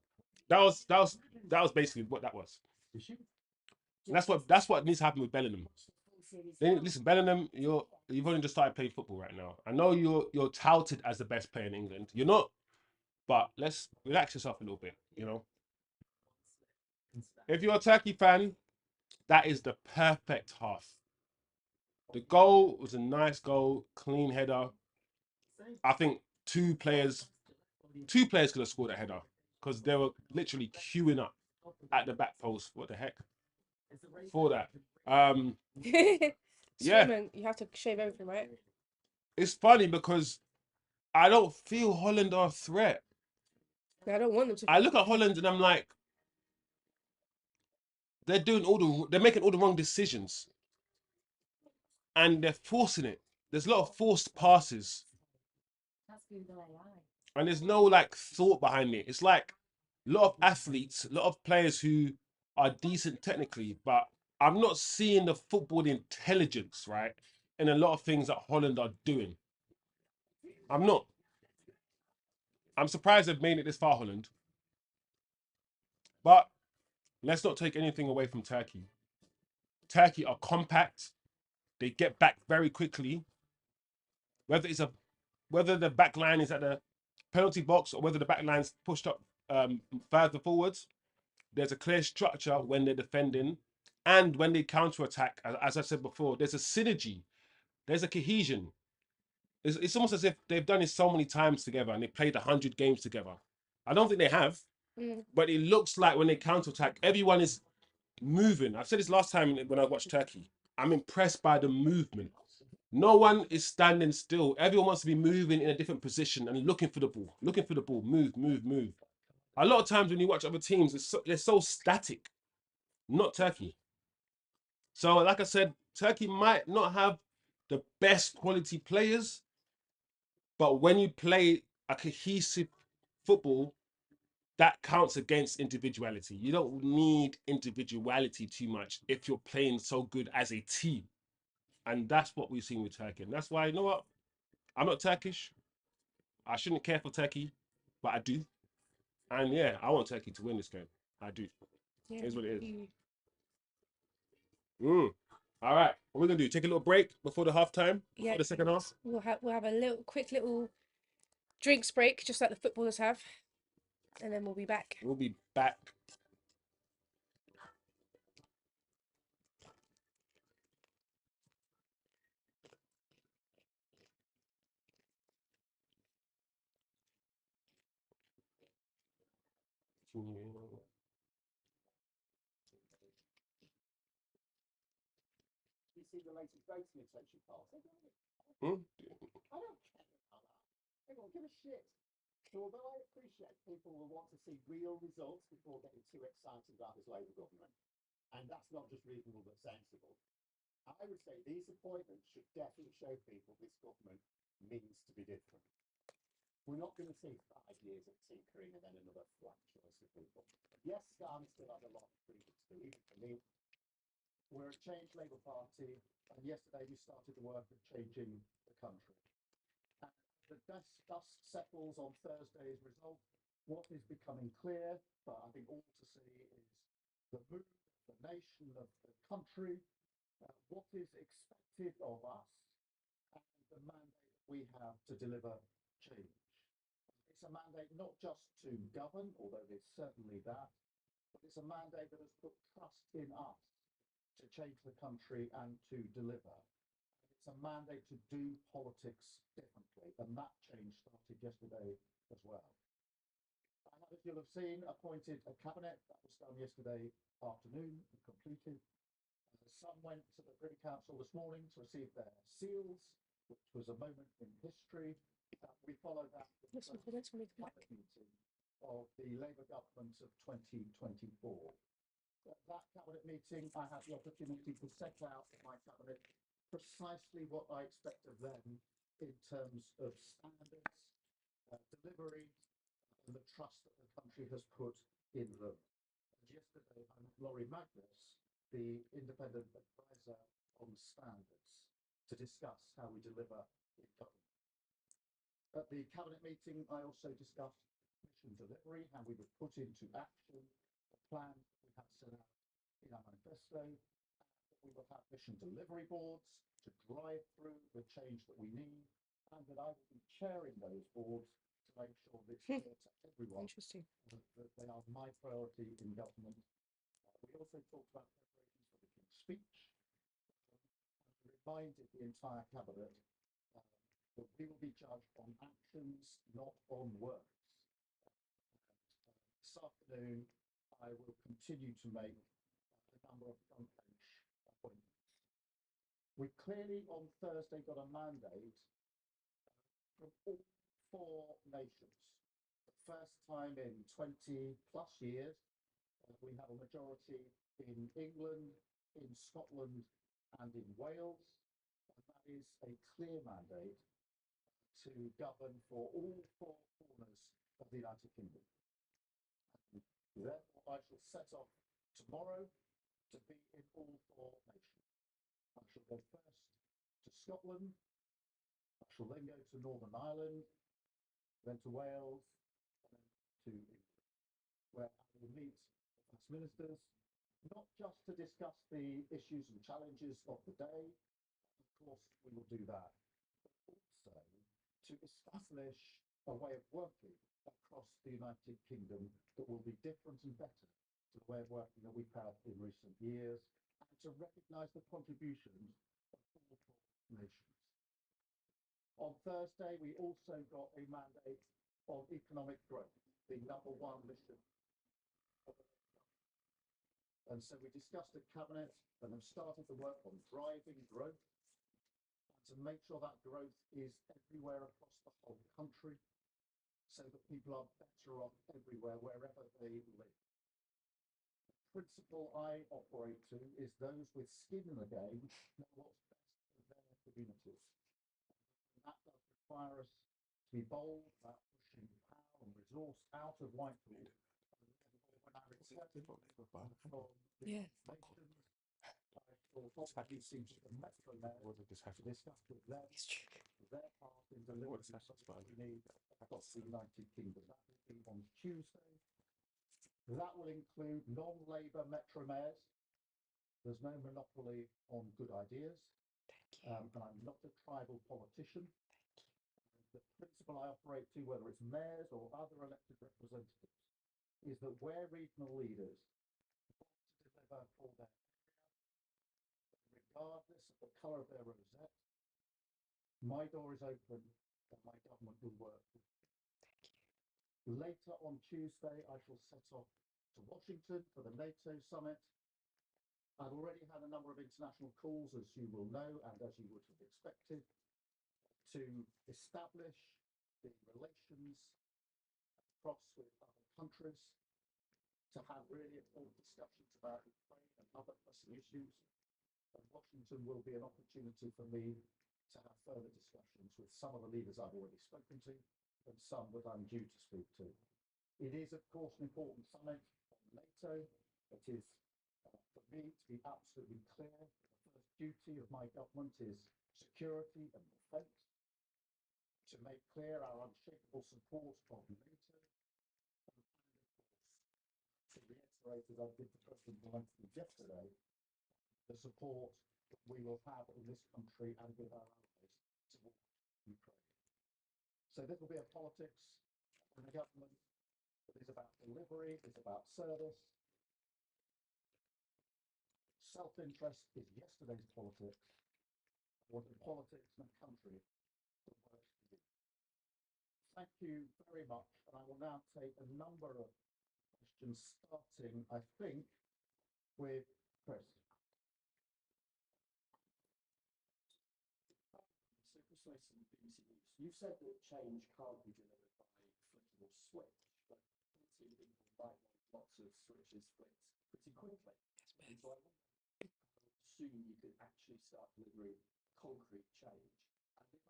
That was basically what that was. And that's what needs to happen with Bellingham. Listen, Bellingham, you've only just started playing football right now. I know you're touted as the best player in England. You're not, but let's relax yourself a little bit. You know, if you're a Turkey fan, that is the perfect half. The goal was a nice goal, clean header. I think two players could have scored a header because they were literally queuing up at the back post. What the heck? For that. Yeah. Swimming, you have to shave everything, right? It's funny because I don't feel Holland are a threat. I don't want them to. I look at Holland and I'm like, they're making all the wrong decisions. And they're forcing it. There's a lot of forced passes. And there's no like thought behind it. It's like a lot of athletes, a lot of players who are decent technically, but I'm not seeing the football intelligence, right? In a lot of things that Holland are doing. I'm not. I'm surprised they've made it this far, Holland. But let's not take anything away from Turkey. Turkey are compact. They get back very quickly. Whether the back line is at the penalty box or whether the back line's pushed up further forwards, there's a clear structure when they're defending, and when they counter-attack, as I said before, there's a synergy, there's a cohesion. It's almost as if they've done it so many times together and they played 100 games together. I don't think they have, but it looks like when they counter-attack, everyone is moving. I've said this last time when I watched Turkey. I'm impressed by the movement. No one is standing still. Everyone wants to be moving in a different position and looking for the ball. Move, move, move. A lot of times when you watch other teams, they're so static. Not Turkey. So, like I said, Turkey might not have the best quality players, But when you play a cohesive football, that counts against individuality. You don't need individuality too much if you're playing so good as a team. And that's what we've seen with Turkey. And that's why, you know what? I'm not Turkish. I shouldn't care for Turkey, but I do. And yeah, I want Turkey to win this game. I do. Yeah, Here's what it is. you- All right. What we're going to do? Take a little break before the halftime, Yeah. for the second half. we'll have a quick little drinks break, just like the footballers have, and then we'll be back. We'll be back. You see the latest voting intention polls? I don't care Hmm? about that. They don't give a shit. So although I appreciate people will want to see real results before getting too excited about this Labour government, and that's not just reasonable but sensible, I would say these appointments should definitely show people this government means to be different. We're not going to see 5 years of tinkering and then another flat choice of people. Yes, Starmer still has a lot of freedom to do, even for me. We're a Change Labour Party, and yesterday we started the work of changing the country. And the dust settles on Thursday's result. What is becoming clear, but I think all to see, is the mood of the nation, of the country, what is expected of us, and the mandate we have to deliver change. It's a mandate not just to govern, although there's certainly that, but it's a mandate that has put trust in us to change the country and to deliver. It's a mandate to do politics differently, and that change started yesterday as well. I have, as you'll have seen, appointed a cabinet. That was done yesterday afternoon and completed. Some went to the Privy Council this morning to receive their seals, which was a moment in history. We followed that with the cabinet meeting of the Labour government of 2024. At that cabinet meeting, I had the opportunity to set out in my cabinet precisely what I expect of them in terms of standards, delivery, and the trust that the country has put in them. And yesterday, I met Laurie Magnus, the independent advisor on standards, to discuss how we deliver in government. At the cabinet meeting, I also discussed mission delivery, how we would put into action the plan that we had set out in our manifesto, that we will have mission delivery boards to drive through the change that we need, and that I will be chairing those boards to make sure that it's clear to everyone Interesting. that they are my priority in government. We also talked about preparations for the King's speech, and reminded the entire cabinet that we will be judged on actions, not on words. This afternoon, I will continue to make a number of front bench appointments. We clearly on Thursday got a mandate from all 4 nations. The first time in 20 plus years, we have a majority in England, in Scotland, and in Wales. And that is a clear mandate to govern for all 4 corners of the United Kingdom. And therefore, I shall set off tomorrow to be in all 4 nations. I shall go first to Scotland. I shall then go to Northern Ireland, then to Wales, and then to England, where I will meet the First Ministers, not just to discuss the issues and challenges of the day, of course we will do that, but also to establish a way of working across the United Kingdom that will be different and better to the way of working that we've had in recent years, and to recognise the contributions of all 4 nations. On Thursday, we also got a mandate on economic growth, the #1 mission of the government. And so we discussed at Cabinet and have started the work on driving growth, and to make sure that growth is everywhere across the whole country, so that people are better off everywhere, wherever they live. The principle I operate to is those with skin in the game know what's best for their communities. And that does require us to be bold about pushing power and resource out of Whitehall. When I returned from Yeah. nations, I thought obviously to the Metro Mayor to discuss with them It's true. their part in delivering what we need across the United Kingdom. That will be on Tuesday. That will include non-Labour Metro Mayors. There's no monopoly on good ideas. Thank you. And I'm not a tribal politician. The principle I operate to, whether it's mayors or other elected representatives, is that where regional leaders want to deliver for their area, regardless of the colour of their rosette, my door is open and my government will work with them. Later on Tuesday, I shall set off to Washington for the NATO summit. I've already had a number of international calls, as you will know, and as you would have expected, to establish the relations across with other countries, to have really important discussions about Ukraine and other pressing issues. And Washington will be an opportunity for me to have further discussions with some of the leaders I've already spoken to and some that I'm due to speak to. It is, of course, an important summit on NATO. It is, for me, to be absolutely clear, the first duty of my government is security and defence, to make clear our unshakable support of NATO, and of course, to reiterate, as I did to President Zelensky yesterday, the support that we will have in this country and with our allies towards Ukraine. So this will be a politics in the government that is about delivery, is about service. Self-interest is yesterday's politics. I want a politics in a country that works for you. Thank you very much, and I will now take a number of questions, starting, I think, with Chris. So Chris Mason, BBC News. You've said that change can't be delivered by a flickable switch, but plenty of people might want lots of switches flicked pretty quickly. And so I wonder how soon you could actually start delivering concrete change. And if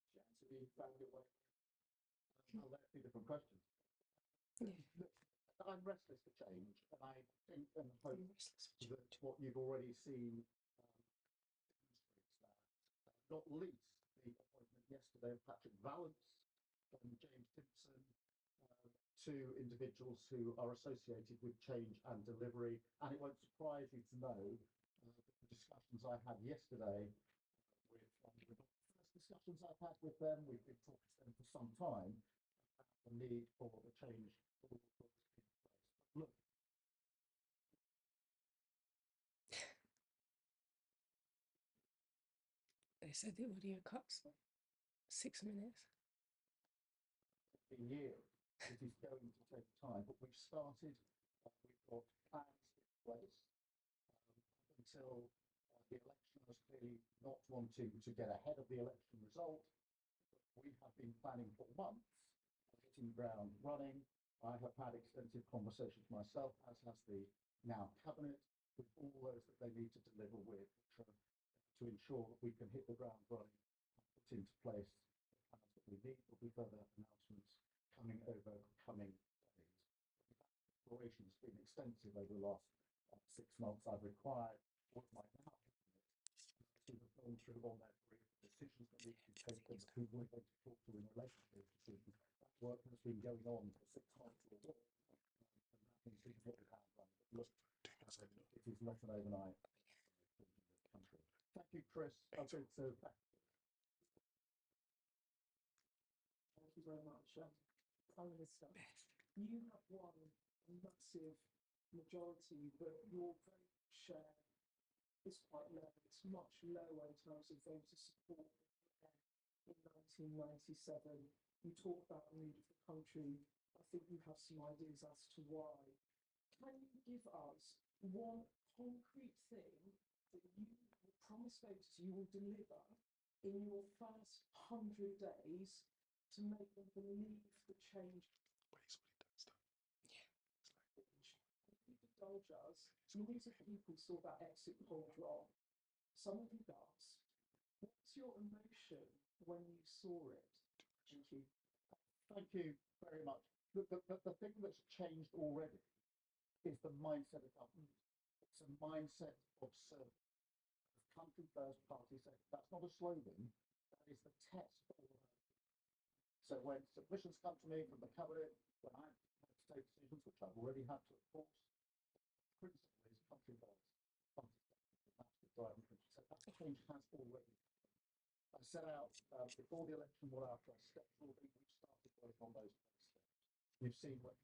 I don't have you found your way? Well, that's two different questions. Yeah. Look, I'm restless for change, and I think and hope I'm restless for that change. what you've already seen demonstrates that. Not least the appointment yesterday of Patrick Vallance and James Timpson, two individuals who are associated with change and delivery. And it won't surprise you to know that the discussions I had yesterday with the first discussions I've had with them, we've been talking to them for some time about the need for the change that we will put in place. But look, They said the audio cuts 6 minutes. a year, it is going to take time, but we've started, we've got plans in place until the election. I was clearly not wanting to get ahead of the election result. But we have been planning for months, hitting the ground running. I have had extensive conversations myself, as has the now cabinet, with all those that they need to deliver with, to ensure that we can hit the ground running and put into place the plans that we need. There'll be further announcements coming over coming days. Exploration has been extensive over the last 6 months. I've required all of my now cabinet to have gone through on their brief decisions that need to be taken, who we're going to talk to in relation to those decisions. That work has been going on for 6 months or more, and that needs to be hit the ground running. But look, it is not an overnight change in this country. Thank you, Chris. Okay, so back. Thank you very much. Prime Minister, you have won a massive majority, but your vote share is quite low. It's much lower in terms of voter support in 1997. You talk about the mood of the country. I think you have some ideas as to why. Can you give us one concrete thing that you will promise voters you will deliver in your first 100 days to make them believe the change? If you could indulge us, millions of people saw that exit poll drop. Some of you does. What's your emotion when you saw it? Thank you. Thank you very much. The thing that's changed already is the mindset of government. It's a mindset of service. Country first, party second. That's not a slogan. That is the test for all of us. So when submissions come to me from the cabinet, when I have to take decisions, which I've already had to enforce, the principle is country first, party second. That's the driving principle. So that change has already. I set out before the election what our first steps will be. We've started work on those first steps. We've seen what.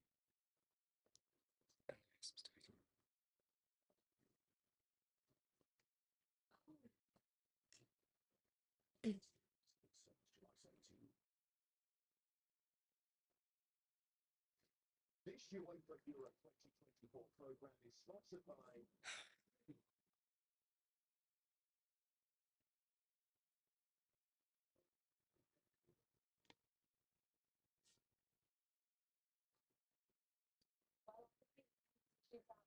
This UEFA Europe 2024 program is sponsored by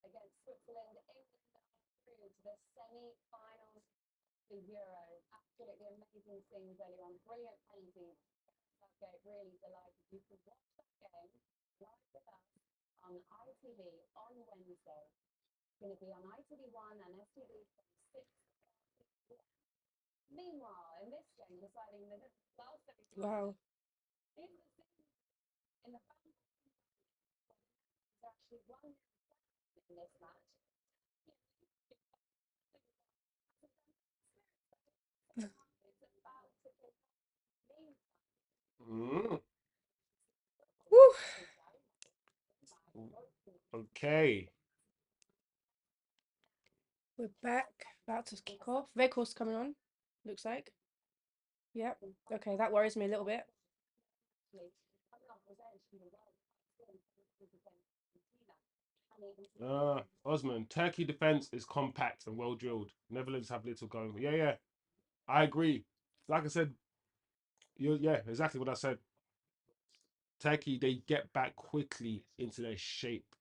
against Switzerland. England are through to the semi-finals of the Euro. Absolutely amazing scenes earlier on. Brilliant painting. Southgate, really delighted. You can watch that game live with us on ITV on Wednesday. It's going to be on ITV1 and STV from 6 p.m. Meanwhile, in this game, deciding the last 30 Wow. these are the scenes in the fan actually won in this match. Mm. Woo. Okay. We're back. About to kick off. Red course coming on. Looks like. Yep. Okay, that worries me a little bit. Osman, Turkey defense is compact and well drilled. Netherlands have little going. Yeah. I agree. Like I said, yeah, exactly what I said. Turkey, they get back quickly into their shape.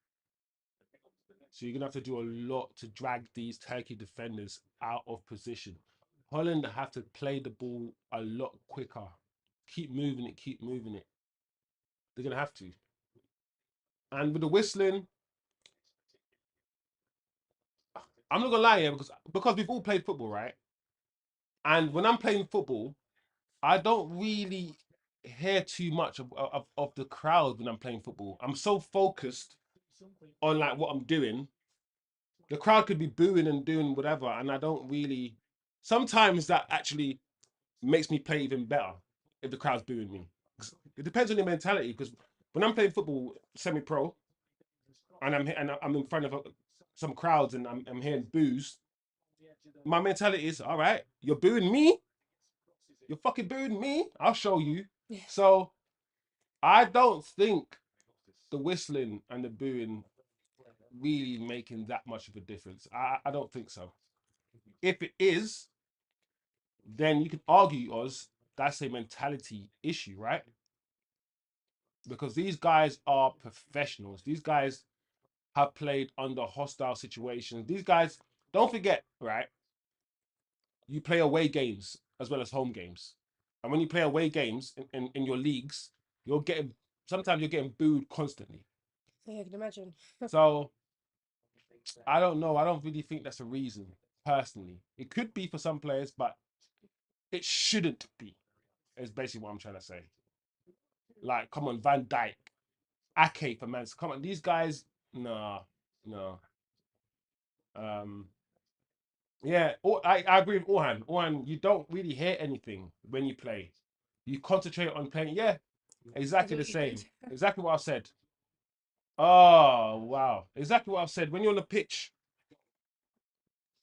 So you're gonna have to do a lot to drag these Turkey defenders out of position. Holland have to play the ball a lot quicker. Keep moving it. They're gonna have to. And with the whistling, I'm not gonna lie here because we've all played football, right? And when I'm playing football, I don't really hear too much of the crowd when I'm playing football. I'm so focused on like what I'm doing. The crowd could be booing and doing whatever, and I don't really. Sometimes that actually makes me play even better if the crowd's booing me. It depends on your mentality. Because when I'm playing football semi-pro, and I'm in front of some crowds and I'm hearing boos, my mentality is all right. You're booing me. You're fucking booing me. I'll show you. Yeah. So I don't think the whistling and the booing really making that much of a difference. I don't think so. If it is, then you could argue, Oz, that's a mentality issue, right? Because these guys are professionals. These guys have played under hostile situations. These guys, don't forget, right? You play away games as well as home games. And when you play away games in your leagues, sometimes you're getting booed constantly. Yeah, I can imagine. So I don't know. I don't really think that's a reason, personally. It could be for some players, but it shouldn't be, is basically what I'm trying to say. Like, come on, Van Dijk, Ake for Man. Come on, these guys, no. Yeah, I agree with Orhan. Orhan, you don't really hear anything when you play. You concentrate on playing. Yeah, exactly the what you same. did. Exactly what I said. Oh, wow. Exactly what I've said. When you're on the pitch,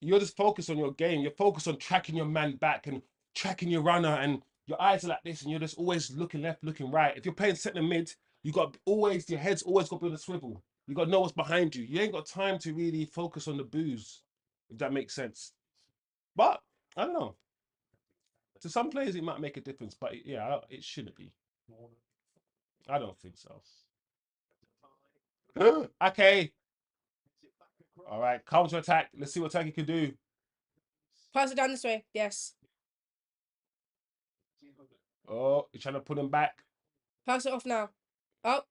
you're just focused on your game. You're focused on tracking your man back and tracking your runner, and your eyes are like this, and you're just always looking left, looking right. If you're playing centre mid, you got always your head's always got to be on a swivel. You got to know what's behind you. You ain't got time to really focus on the booze, if that makes sense. But I don't know. To some players, it might make a difference, but yeah, it shouldn't be. I don't think so. Okay. All right, counter attack. Let's see what Turkey can do. Pass it down this way. Yes. Oh, you're trying to put him back. Pass it off now. Oh,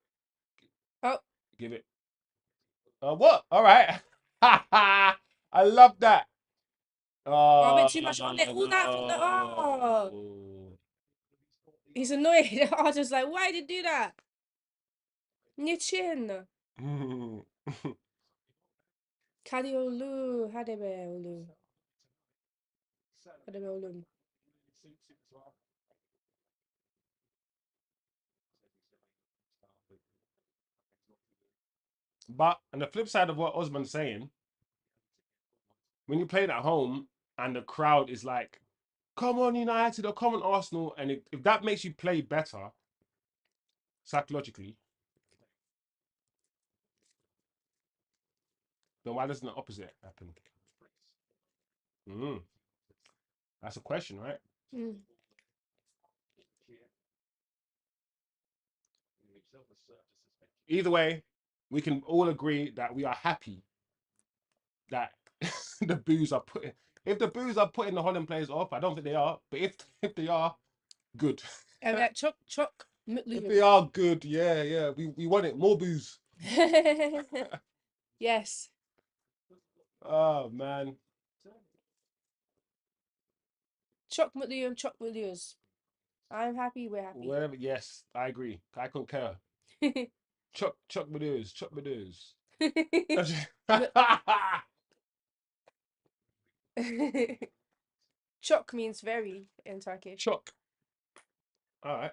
oh. Give it. What? All right. I love that. Oh, a bit Oh, too much on it. All that from the. Oh. no. He's annoyed. I was just like, why did you do that? Your chin. Kadiolu. Hadebe olu. Hadebe olum. But on the flip side of what Osman's saying, when you play it at home and the crowd is like, come on United or come on Arsenal, and if that makes you play better psychologically, then why doesn't the opposite happen? That's a question, right? Mm. Either way, we can all agree that we are happy that the boos are putting. If the boos are putting the Holland players off, I don't think they are. But if they are, good. And that choc If they are good, yeah. We want it. More boos. Yes. Oh man. Choc mutluyum. I'm happy, we're happy. Whatever. Yes, I agree. I concur. Chuck Badoos. Chuck Badoos. Choc means very in Turkish. Chuck. All right.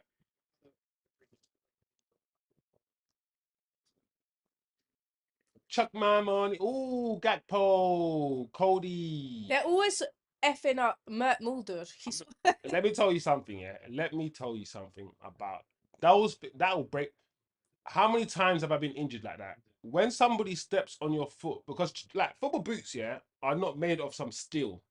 Chuck my money. Ooh, Gakpo. Cody. They're always effing up Mert Mulder. Let me tell you something, yeah. Let me tell you something about that will break. How many times have I been injured like that? When somebody steps on your foot, because like football boots, yeah, are not made of some steel.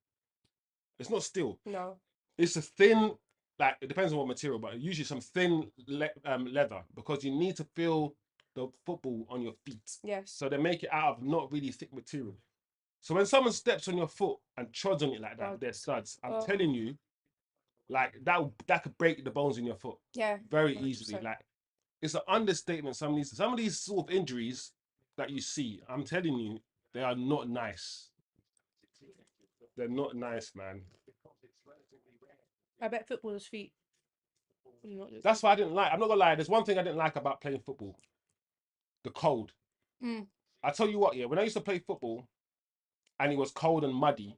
It's not steel. No. It's a thin, like it depends on what material, but usually some thin leather because you need to feel the football on your feet. Yes. So they make it out of not really thick material. So when someone steps on your foot and trods on it like that, they're studs. I'm telling you, like that could break the bones in your foot. Yeah. Very 100%. easily. Like it's an understatement. Some of these sort of injuries that you see, I'm telling you, they are not nice. They're not nice, man. I bet footballers' feet. That's why I didn't like. I'm not gonna lie. There's one thing I didn't like about playing football: the cold. I tell you what, yeah. When I used to play football, and it was cold and muddy,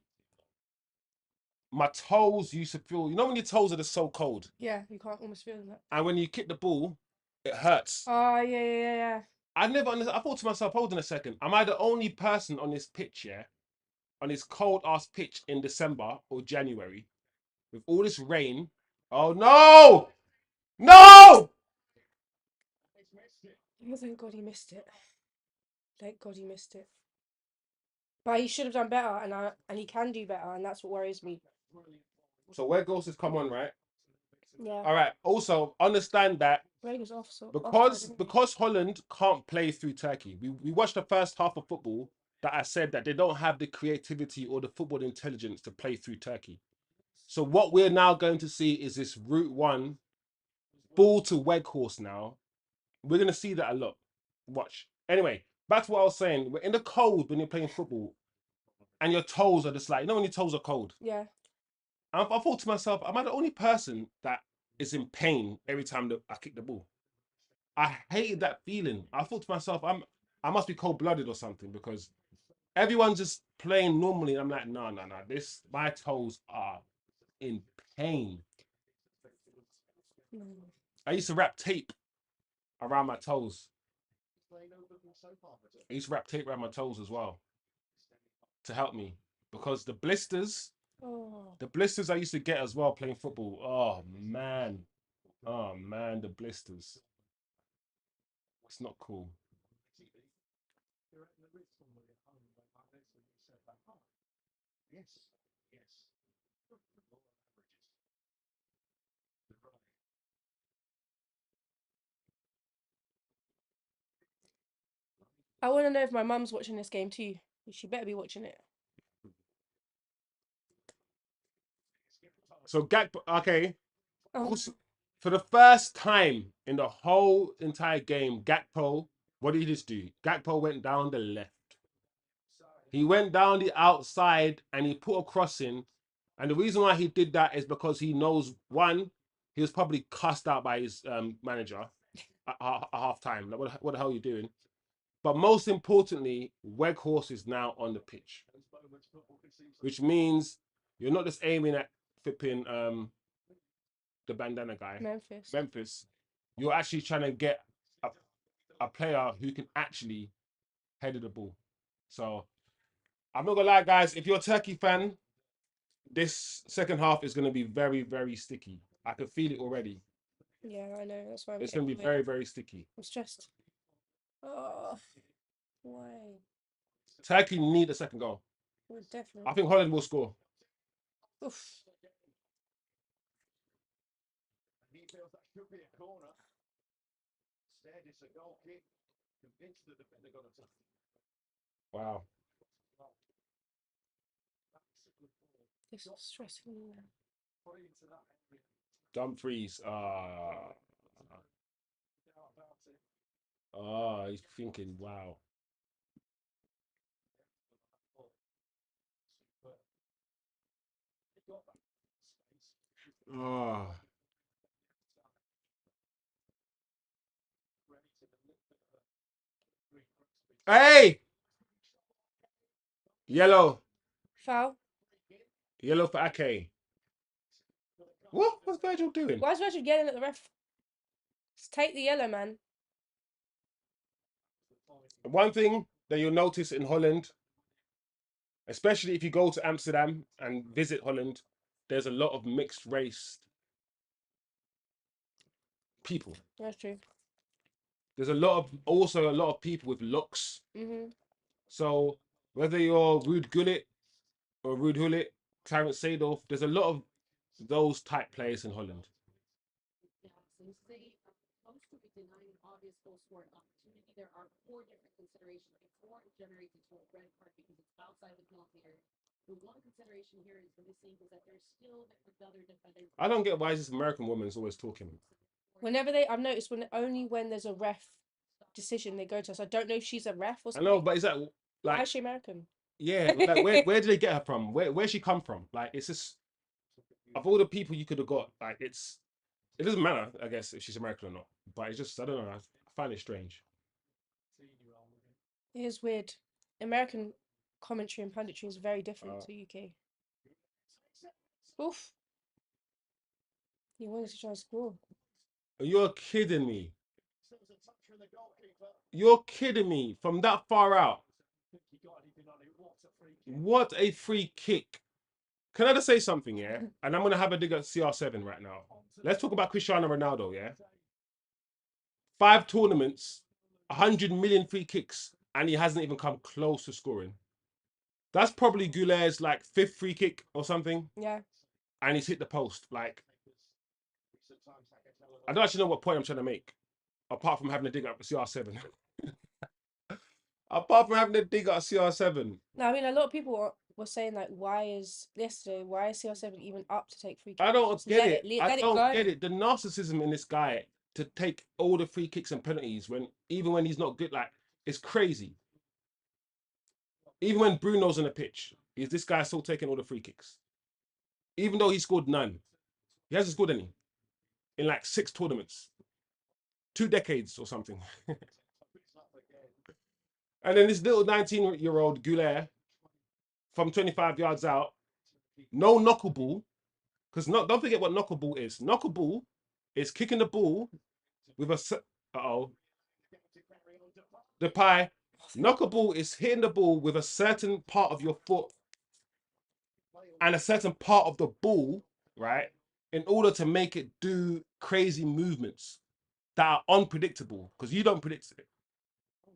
my toes used to feel. You know when your toes are just so cold. Yeah, you can't almost feel that. And when you kick the ball, it hurts. Oh yeah. I never understood. I thought to myself, hold on a second. Am I the only person on this pitch, yeah? On this cold ass pitch in December or January with all this rain. Oh no! No! Oh, thank God he missed it. Thank God he missed it. But he should have done better, and he can do better, and that's what worries me. So where goals has come on, right? Yeah. All right. Also, understand that Rain off, so because Holland can't play through Turkey. We watched the first half of football that I said that they don't have the creativity or the football intelligence to play through Turkey. So what we're now going to see is this Route 1 ball to Weghorst now. We're going to see that a lot. Watch. Anyway, back to what I was saying. We're in the cold when you're playing football and your toes are just like, you know when your toes are cold? Yeah. I thought to myself, am I the only person that is in pain every time that I kick the ball? I hated that feeling. I thought to myself, I must be cold-blooded or something because everyone's just playing normally. I'm like, no. My toes are in pain. I used to wrap tape around my toes. I used to wrap tape around my toes as well to help me because the blisters I used to get as well playing football. Oh man, the blisters. It's not cool. I want to know if my mum's watching this game too. She better be watching it. So Gakpo, okay. Oh. For the first time in the whole entire game, Gakpo, what did he just do? Gakpo went down the left. He went down the outside and he put a cross in. And the reason why he did that is because he knows, one, he was probably cussed out by his manager at half time. Like, what the hell are you doing? But most importantly, Weghorst is now on the pitch, which means you're not just aiming at flipping the bandana guy, Memphis. You're actually trying to get a player who can actually head the ball. So I'm not gonna lie, guys. If you're a Turkey fan, this second half is gonna be very, very sticky. I can feel it already. Yeah, I know. That's why It's gonna be very, very sticky. I'm stressed. Oh, why? Turkey need a second goal. Well, definitely. I think Holland will score. Oof. He feels that could be a corner. Instead, it's a goal kick. Convinced the defender got a touch. Wow. This is stressing me now. Put it into that area. Dumfries. He's thinking, wow. Oh. Hey! Yellow. Foul. Yellow for Ake. What's Virgil doing? Why is Virgil yelling at the ref? Just take the yellow, man. One thing that you'll notice in Holland, especially if you go to Amsterdam and visit Holland, there's a lot of mixed race people. That's true. There's also a lot of people with looks. Mm-hmm. So whether you're Ruud Gullit or Ruud Gullit, Clarence Seedorf, there's a lot of those type players in Holland. Most to be denying obvious goal scoring opportunity. There are 4 different considerations before it generates into a red card because it's outside the penalty area. The one consideration here is missing is that there's still other defenders. I don't get why this American woman's always talking. Whenever I've noticed only when there's a ref decision they go to us. I don't know if she's a ref or I something. know, but is that like? Why is she American? Yeah, like where did they get her from? Where's she come from? Like, it's just, of all the people you could have got, like, it doesn't matter, I guess, if she's American or not. But it's just, I don't know, I find it strange. It is weird. American commentary and punditry is very different to UK. Oof. He wanted to try and score. You're kidding me. You're kidding me from that far out. What a free kick. Can I just say something, yeah? And I'm going to have a dig at CR7 right now. Let's talk about Cristiano Ronaldo, yeah? 5 tournaments, 100 million free kicks, and he hasn't even come close to scoring. That's probably Goulet's like 5th free kick or something. Yeah. And he's hit the post. Like, I don't actually know what point I'm trying to make, apart from having to dig up CR7. Apart from having to dig up CR7. No, I mean, a lot of people were saying, like, why is CR7 even up to take free kicks? I don't get it. Let it go. Get it. The narcissism in this guy to take all the free kicks and penalties even when he's not good, like, it's crazy. Even when Bruno's on the pitch, is this guy still taking all the free kicks? Even though he scored none. He hasn't scored any in like 6 tournaments. 2 decades or something. And then this little 19-year-old Goulet from 25 yards out, no knuckleball, because don't forget what knuckleball is. Knuckleball is kicking the ball with a the pie. Knuckleball is hitting the ball with a certain part of your foot and a certain part of the ball, right? In order to make it do crazy movements that are unpredictable, because you don't predict it.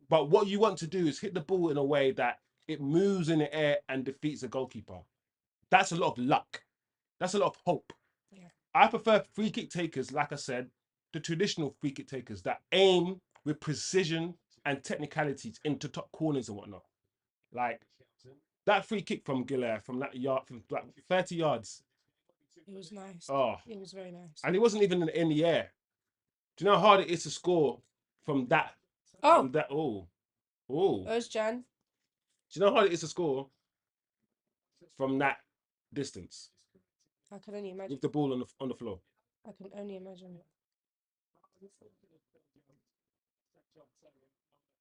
But what you want to do is hit the ball in a way that it moves in the air and defeats the goalkeeper. That's a lot of luck. That's a lot of hope. Yeah. I prefer free kick takers, like I said, the traditional free kick takers that aim with precision and technicalities into top corners and whatnot. Like that free kick from Gillard from that yard, from like 30 yards. It was nice. Oh, It was very nice. and it wasn't even in the air. Do you know how hard it is to score from that? Oh, From that. Oh. Do Özcan. you know how hard it is to score from that distance I can only imagine. with the ball on the floor? I can only imagine.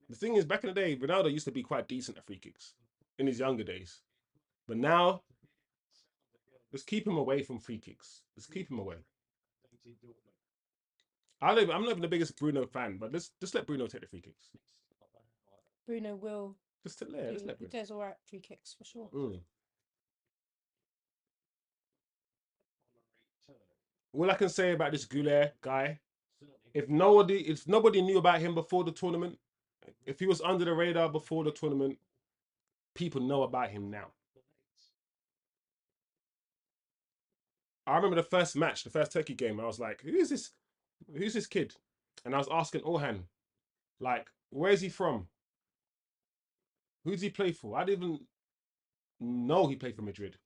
The thing is, back in the day, Ronaldo used to be quite decent at free kicks in his younger days, but now let's keep him away from free kicks. Let's keep him away. I'm not even the biggest Bruno fan, but let's just let Bruno take the free kicks. Bruno will. Just let's let He Bruno. does all right free kicks for sure. All I can say about this Goulet guy, if nobody knew about him before the tournament, if he was under the radar before the tournament, people know about him now. I remember the first match, the first Turkey game. I was like, "Who's this? Who's this kid?" And I was asking Orhan, like, "Where's he from? Who's he play for?" I didn't even know he played for Madrid.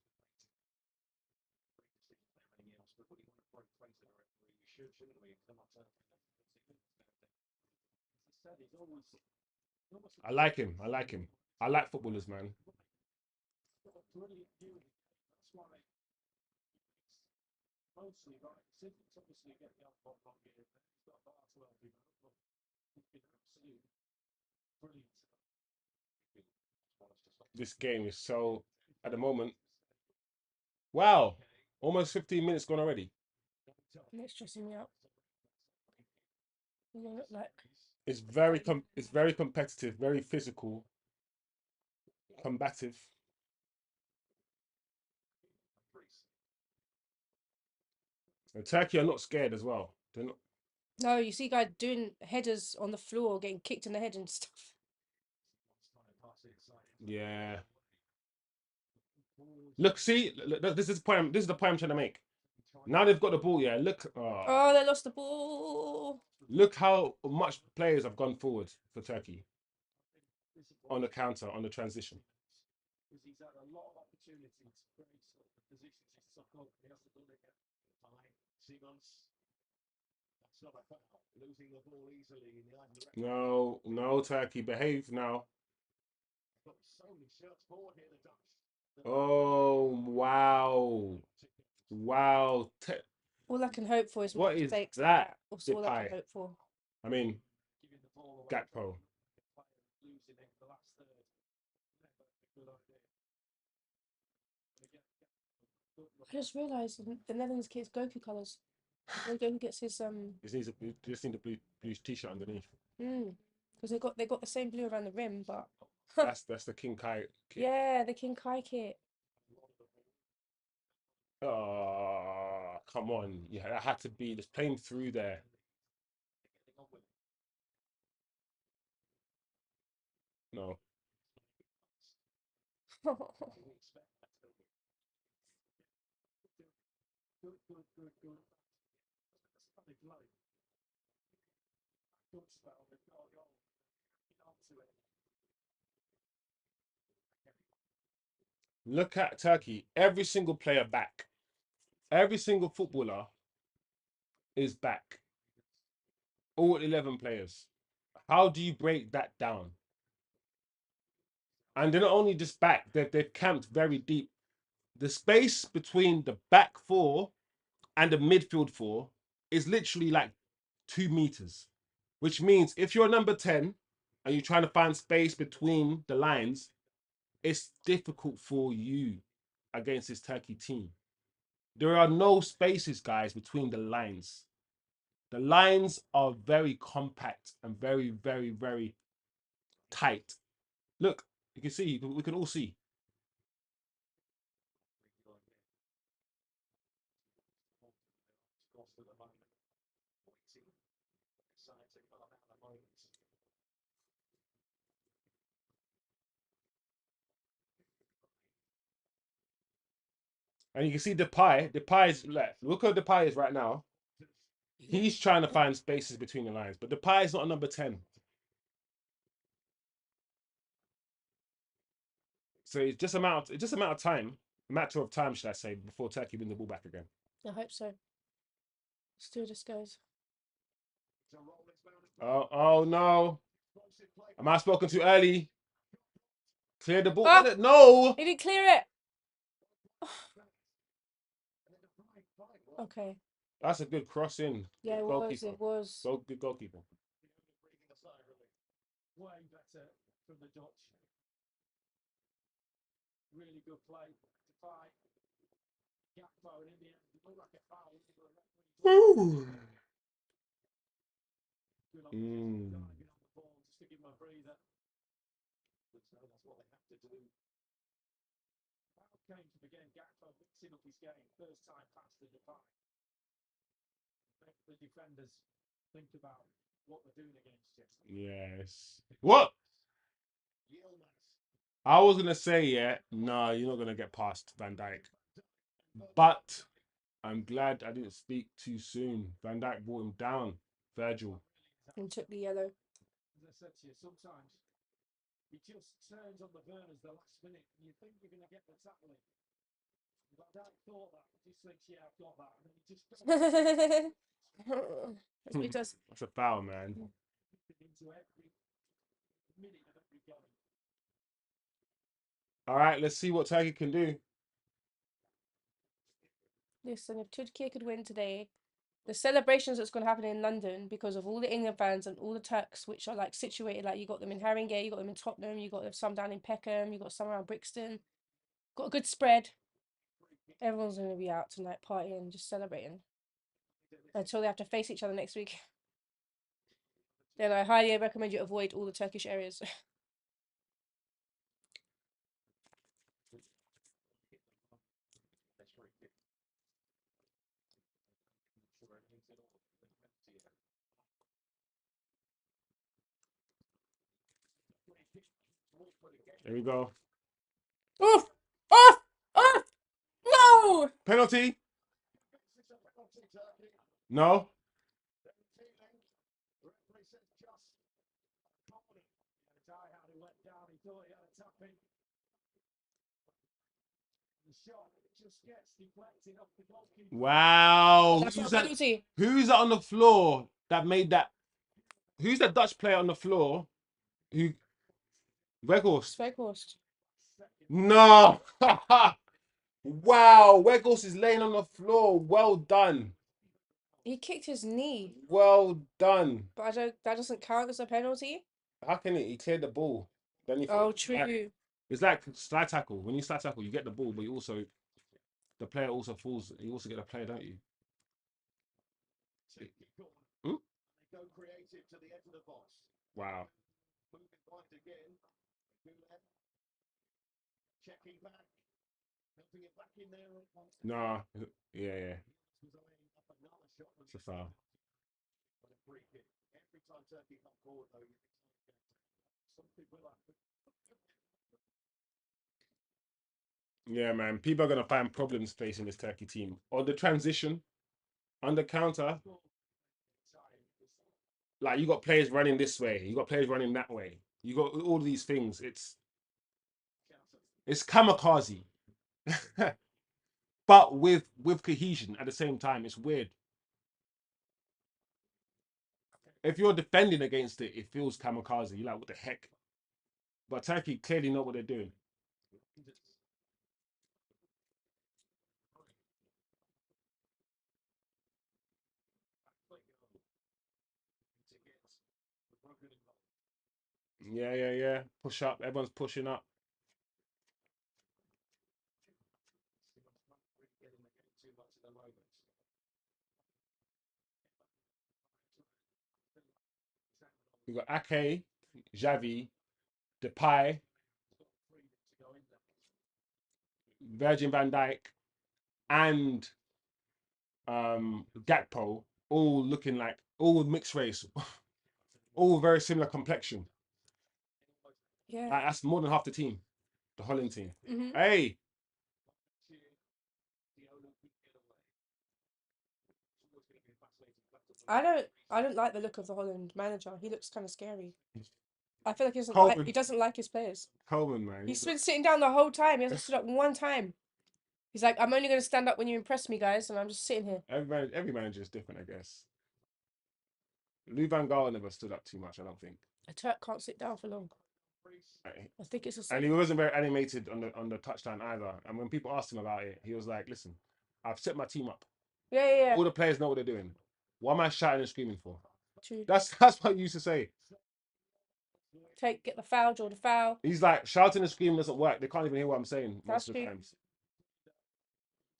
I like him. I like him. I like footballers, man. Mostly, right? It's obviously get the alcohol wrong here. He's got far too well been absolute brilliant. This game is so, at the moment, wow, almost 15 minutes gone already. It's stressing me out. It look like It's very competitive, very physical, combative. And Turkey are not scared as well. They're not. no. You see, guys doing headers on the floor, getting kicked in the head and stuff. Yeah. Look, see, this is the point. This is the point I'm trying to make. Now they've got the ball. Yeah, look. Oh, they lost the ball. Look how much players have gone forward for Turkey on the counter, on the transition. Because he's had a lot of opportunity to create sort of positions. He's stuck up. He has to do it again. Fine. Simons. That's not a foul. Losing the ball easily in the eye. No, Turkey, behave now. Got so many shots forward here, the Dutch. Oh, wow. Wow. All I can hope for is What is mistakes like that? That's all I Depay. can hope for. I mean, Giving the ball away. Gakpo. Losing it the last third. Never a good idea. I just realised the Netherlands kid's Goku colours. When Goku gets his Just need the blue t-shirt underneath. because they got the same blue around the rim, but That's the King Kai kit. yeah, the King Kai kit. Oh, come on. Yeah, that had to be just playing through there. No. Look at Turkey. Every single player back. Every single footballer is back. All 11 players. How do you break that down? And they're not only just back, they've camped very deep. The space between the back four and the midfield four is literally like 2 meters, which means if you're number 10 and you're trying to find space between the lines, it's difficult for you against this Turkey team. There are no spaces, guys, between the lines. The lines are very compact and very, very, very tight. Look, you can see, we can all see. And you can see Depay. Depay is like, look how Depay is right now. He's trying to find spaces between the lines, but Depay is not a number 10. So it's just a matter of time. matter of time, should I say, before Turkey win the ball back again. I hope so. Let's see how this goes. Oh no. Am I spoken too early? Clear the ball. Ah! No. He didn't clear it. Okay. That's a good cross in. Yeah, it was. It was. Good goalkeeper. Way better from the Dutch. Really good play to fight. Gakpo, and in the end, it looked like a foul. Woo. Good on diving on the ball just to give him a breather. So that's what they have to do. Foul came from again Gakpo mixing up his game. First time past the define. Make the defenders think about what they're doing against you. Yes. What? I was gonna say, yeah, no, you're not gonna get past Van Dijk. But I'm glad I didn't speak too soon. Van Dijk brought him down. Virgil. And took the yellow. As I said to you, sometimes he just turns on the burners the last minute and you think you're going to get the tackling. Van Dijk thought that, just thinks, yeah, I've got that. And then he just That's what he does. That's a foul, man. into every minute of every game. All right, let's see what Turkey can do. Listen, if Türkiye could win today, the celebrations that's going to happen in London because of all the England fans and all the Turks, which are like situated, like you got them in Haringey, you got them in Tottenham, you got some down in Peckham, you got some around Brixton. Got a good spread. Everyone's going to be out tonight partying, just celebrating until they have to face each other next week. Then I highly recommend you avoid all the Turkish areas. There we go. Oof! Off! Off! No! Penalty? No. Wow. That's not a penalty. Who's that on the floor that made that? Who's that Dutch player on the floor? Who? Weghorst. Weghorst. No. Wow. Weghorst is laying on the floor. Well done. He kicked his knee. Well done. But that doesn't count as a penalty? How can he cleared the ball? Then he True. It's like slide tackle. When you slide tackle, you get the ball, but you also the player also falls. You also get the player, don't you? Hmm? Go creative to the edge of the box. Wow. Moving wide again. Checking back. Helping it back in there. Nah. Yeah. It's a foul. Every time Turkey come forward, though, something will happen. Yeah, man. People are gonna find problems facing this Turkey team on the transition, on the counter. Like you got players running this way, you got players running that way. You got all these things. It's kamikaze, but with cohesion at the same time. It's weird. If you're defending against it, it feels kamikaze. You're like, what the heck? But Turkey clearly know what they're doing. Yeah. Push up. Everyone's pushing up. We got Ake, Xavi, Depay, Virgin van Dijk, and Gakpo, all looking like all mixed race, all very similar complexion. Yeah. That's more than half the team, the Holland team. Mm-hmm. Hey. I don't like the look of the Holland manager. He looks kind of scary. I feel like he doesn't like his players. Coleman, man. He's been sitting down the whole time. He hasn't stood up one time. He's like, I'm only going to stand up when you impress me, guys, and I'm just sitting here. Every manager is different, I guess. Lou Van Gaal never stood up too much, I don't think. A Turk can't sit down for long. I think it's a And he wasn't very animated on the touchline either. And when people asked him about it, he was like, "Listen, I've set my team up. Yeah. All the players know what they're doing. What am I shouting and screaming for?" True. That's what he used to say. Get the foul, draw the foul. He's like, shouting and screaming doesn't work. They can't even hear what I'm saying most of the true. times.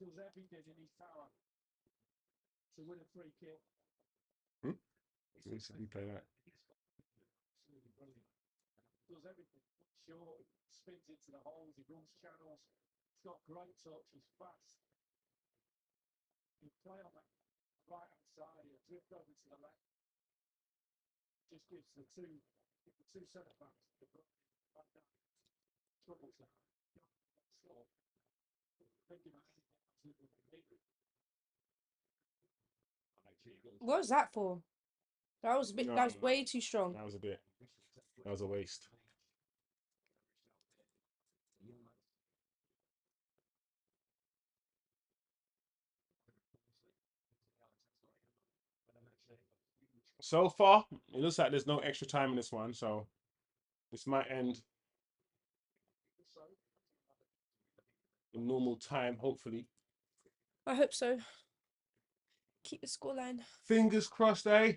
Does everything in his power to win a free kick. We play that. Absolutely brilliant. Does everything. Short, spins into the holes, he runs channels. He's got great touch, he's fast. He play on that right hand side, he'll drift over to the left. Just gives the two centre backs troubles there. Thinking about anything What was that for? That was a bit. That was way too strong. That was a waste. So far, it looks like there's no extra time in this one, so this might end in normal time, hopefully. I hope so. Keep the scoreline. Fingers crossed, eh?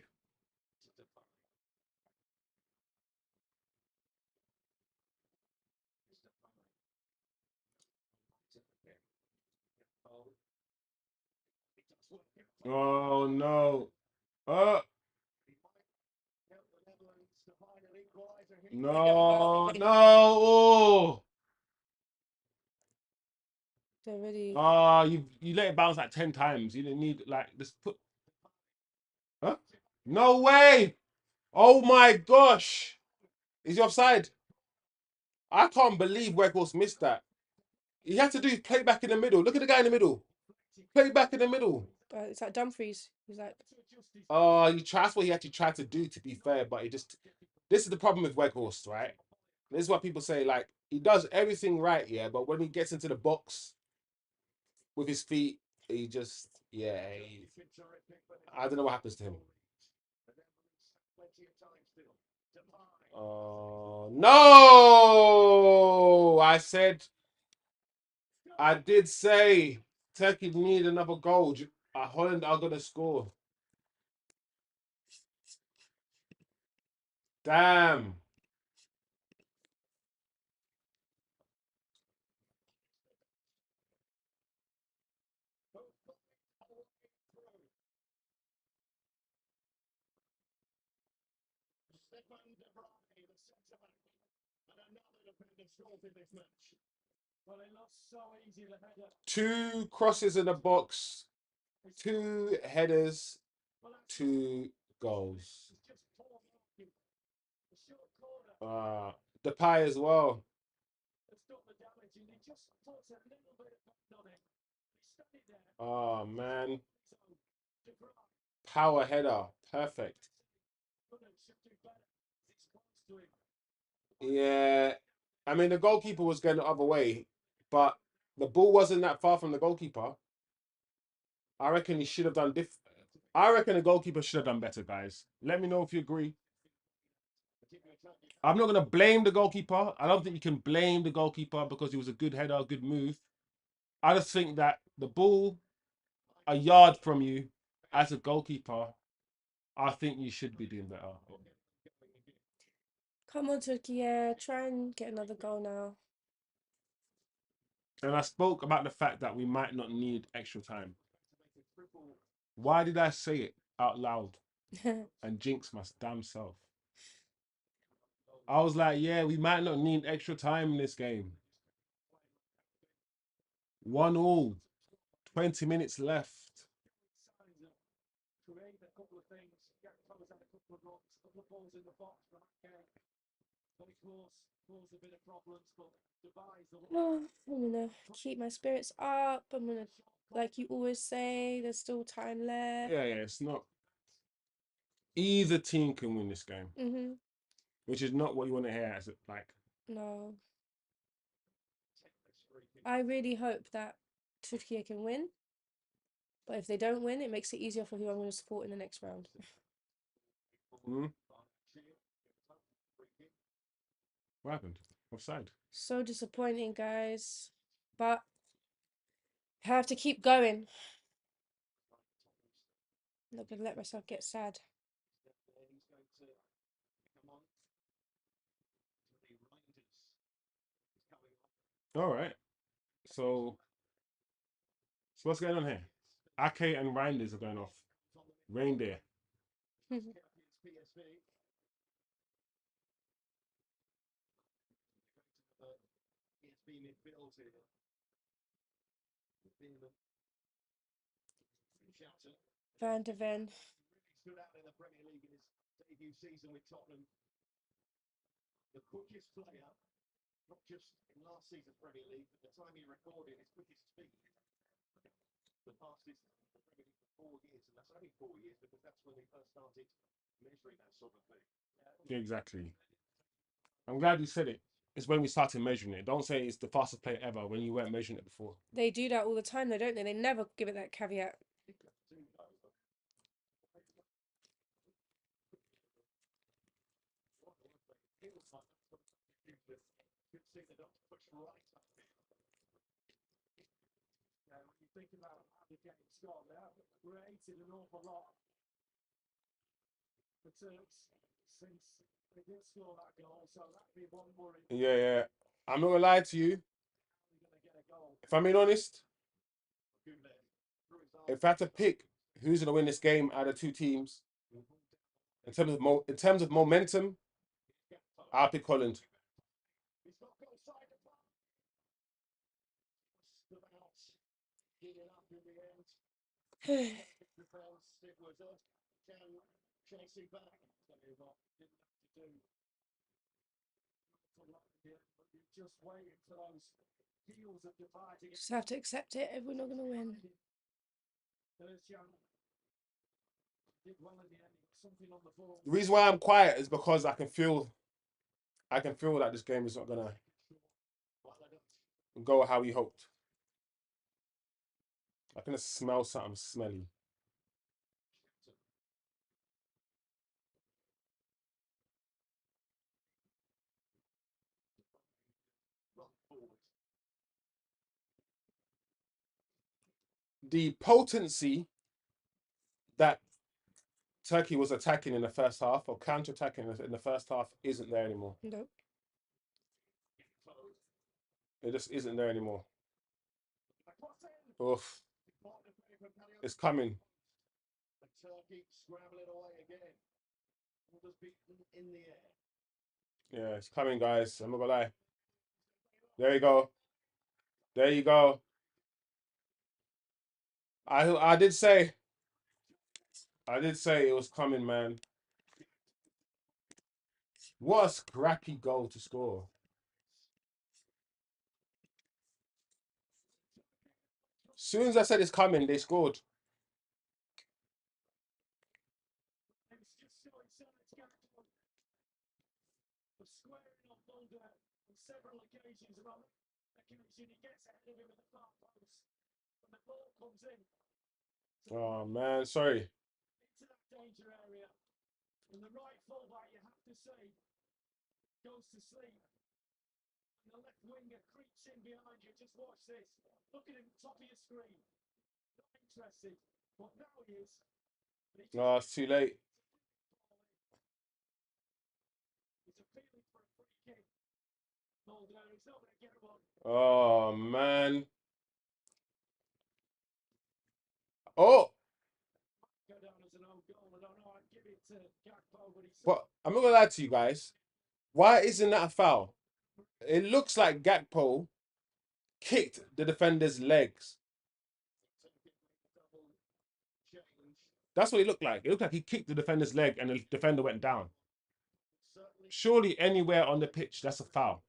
Oh no. No, no. They're ready. You let it bounce like 10 times. You didn't need like this put. Huh? No way. Oh my gosh. Is he offside? I can't believe Weghorst missed that. He had to do play back in the middle. Look at the guy in the middle. Play back in the middle. It's like Dumfries. He's like, That's what he actually tried to do, to be fair, but he just. This is the problem with Weghorst, right? This is what people say, like, he does everything right, yeah, but when he gets into the box with his feet, he just, I don't know what happens to him. Oh, no! I did say Turkey need another goal. Holland are going to score. Damn. Two crosses in the box, two headers, two goals. Depay as well. Oh man. Power header. Perfect. Yeah. I mean, the goalkeeper was going the other way, but the ball wasn't that far from the goalkeeper. I reckon he should have done I reckon the goalkeeper should have done better, guys. Let me know if you agree. I'm not going to blame the goalkeeper. I don't think you can blame the goalkeeper because he was a good header, good move. I just think that the ball a yard from you as a goalkeeper, I think you should be doing better. come on, Türkiye, try and get another goal now. And I spoke about the fact that we might not need extra time. Why did I say it out loud and jinx my damn self? I was like, yeah, we might not need extra time in this game. 1-1, 20 minutes left. Oh, I'm gonna keep my spirits up. I'm gonna, like you always say, there's still time left. Yeah, it's not. Either team can win this game, which is not what you want to hear. As like, no. I really hope that Türkiye can win. But if they don't win, it makes it easier for who I'm going to support in the next round. Hmm? What happened? Offside. So disappointing, guys. But I have to keep going. I'm not going to let myself get sad. All right. So what's going on here? Ake and Reinders are going off. Reindeer. Van de Ven. Stood out in the Premier League in his debut season with Tottenham. The quickest player, not just in last season's Premier League, but the time he recorded his quickest speed. The fastest in the Premier League for 4 years, and that's only 4 years because that's when they first started measuring that sort of thing. Exactly. I'm glad you said it. It's when we started measuring it. Don't say it's the fastest player ever when you weren't measuring it before. They do that all the time, though, don't they? They never give it that caveat. When you think about how the game's gone, they have created an awful lot for Turks since they did score that goal, so that'd be one worry. Yeah. I'm not gonna lie to you. They're going to get a goal. If I'm being honest, if I had to pick who's gonna win this game out of two teams, in terms of momentum, I'll pick Holland. He's got goal side the park. Just about giving up in the end. Defense, it was a chasing back. Tell you what, didn't have to do a lot here, but you just waiting for those heels of dividing. Just have to accept it if we're not going to win. Did well in the end. He got something on the ball. The reason why I'm quiet is because I can feel that this game is not gonna go how we hoped. I can just smell something smelly. The potency that Turkey was attacking in the first half or counter-attacking in the first half isn't there anymore. Nope. It just isn't there anymore. Oof. It's coming. Turkey scrambling away again. Ball beaten in the air. Yeah, it's coming, guys. I'm not gonna lie. There you go. There you go. I did say it was coming, man. What a scrappy goal to score. As soon as I said it's coming, they scored. And it's just so exciting. The squaring of Mulder on several occasions. And on occasion, he gets ahead of him in the far post. And the ball comes in. Oh, man. Sorry. Into that danger area. And the right fullback, you have to say, goes to sleep. And the left winger creeps in behind you. Just watch this. Look at him, top of your screen. Not interested. But now he is. No, it's too late. He's appealing for a free kick. Mulder, he's not going to get one. Oh, man. Oh. Go down as an own goal. I don't know. I'd give it to Gakpo, but he's. But I'm not gonna lie to you guys. Why isn't that a foul? It looks like Gakpo kicked the defender's legs. That's what it looked like. It looked like he kicked the defender's leg and the defender went down. Surely anywhere on the pitch, that's a foul.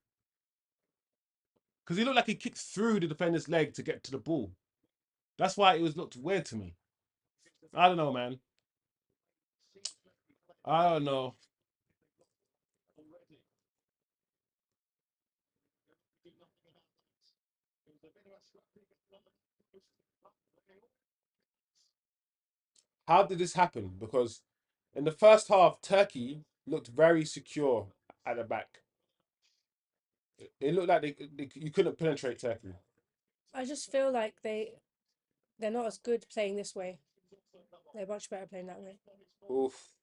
Because he looked like he kicked through the defender's leg to get to the ball. That's why it looked weird to me. I don't know, man. I don't know. How did this happen? Because in the first half, Turkey looked very secure at the back. It looked like you couldn't penetrate Turkey. I just feel like they're not as good playing this way. They're much better playing that way. Oof.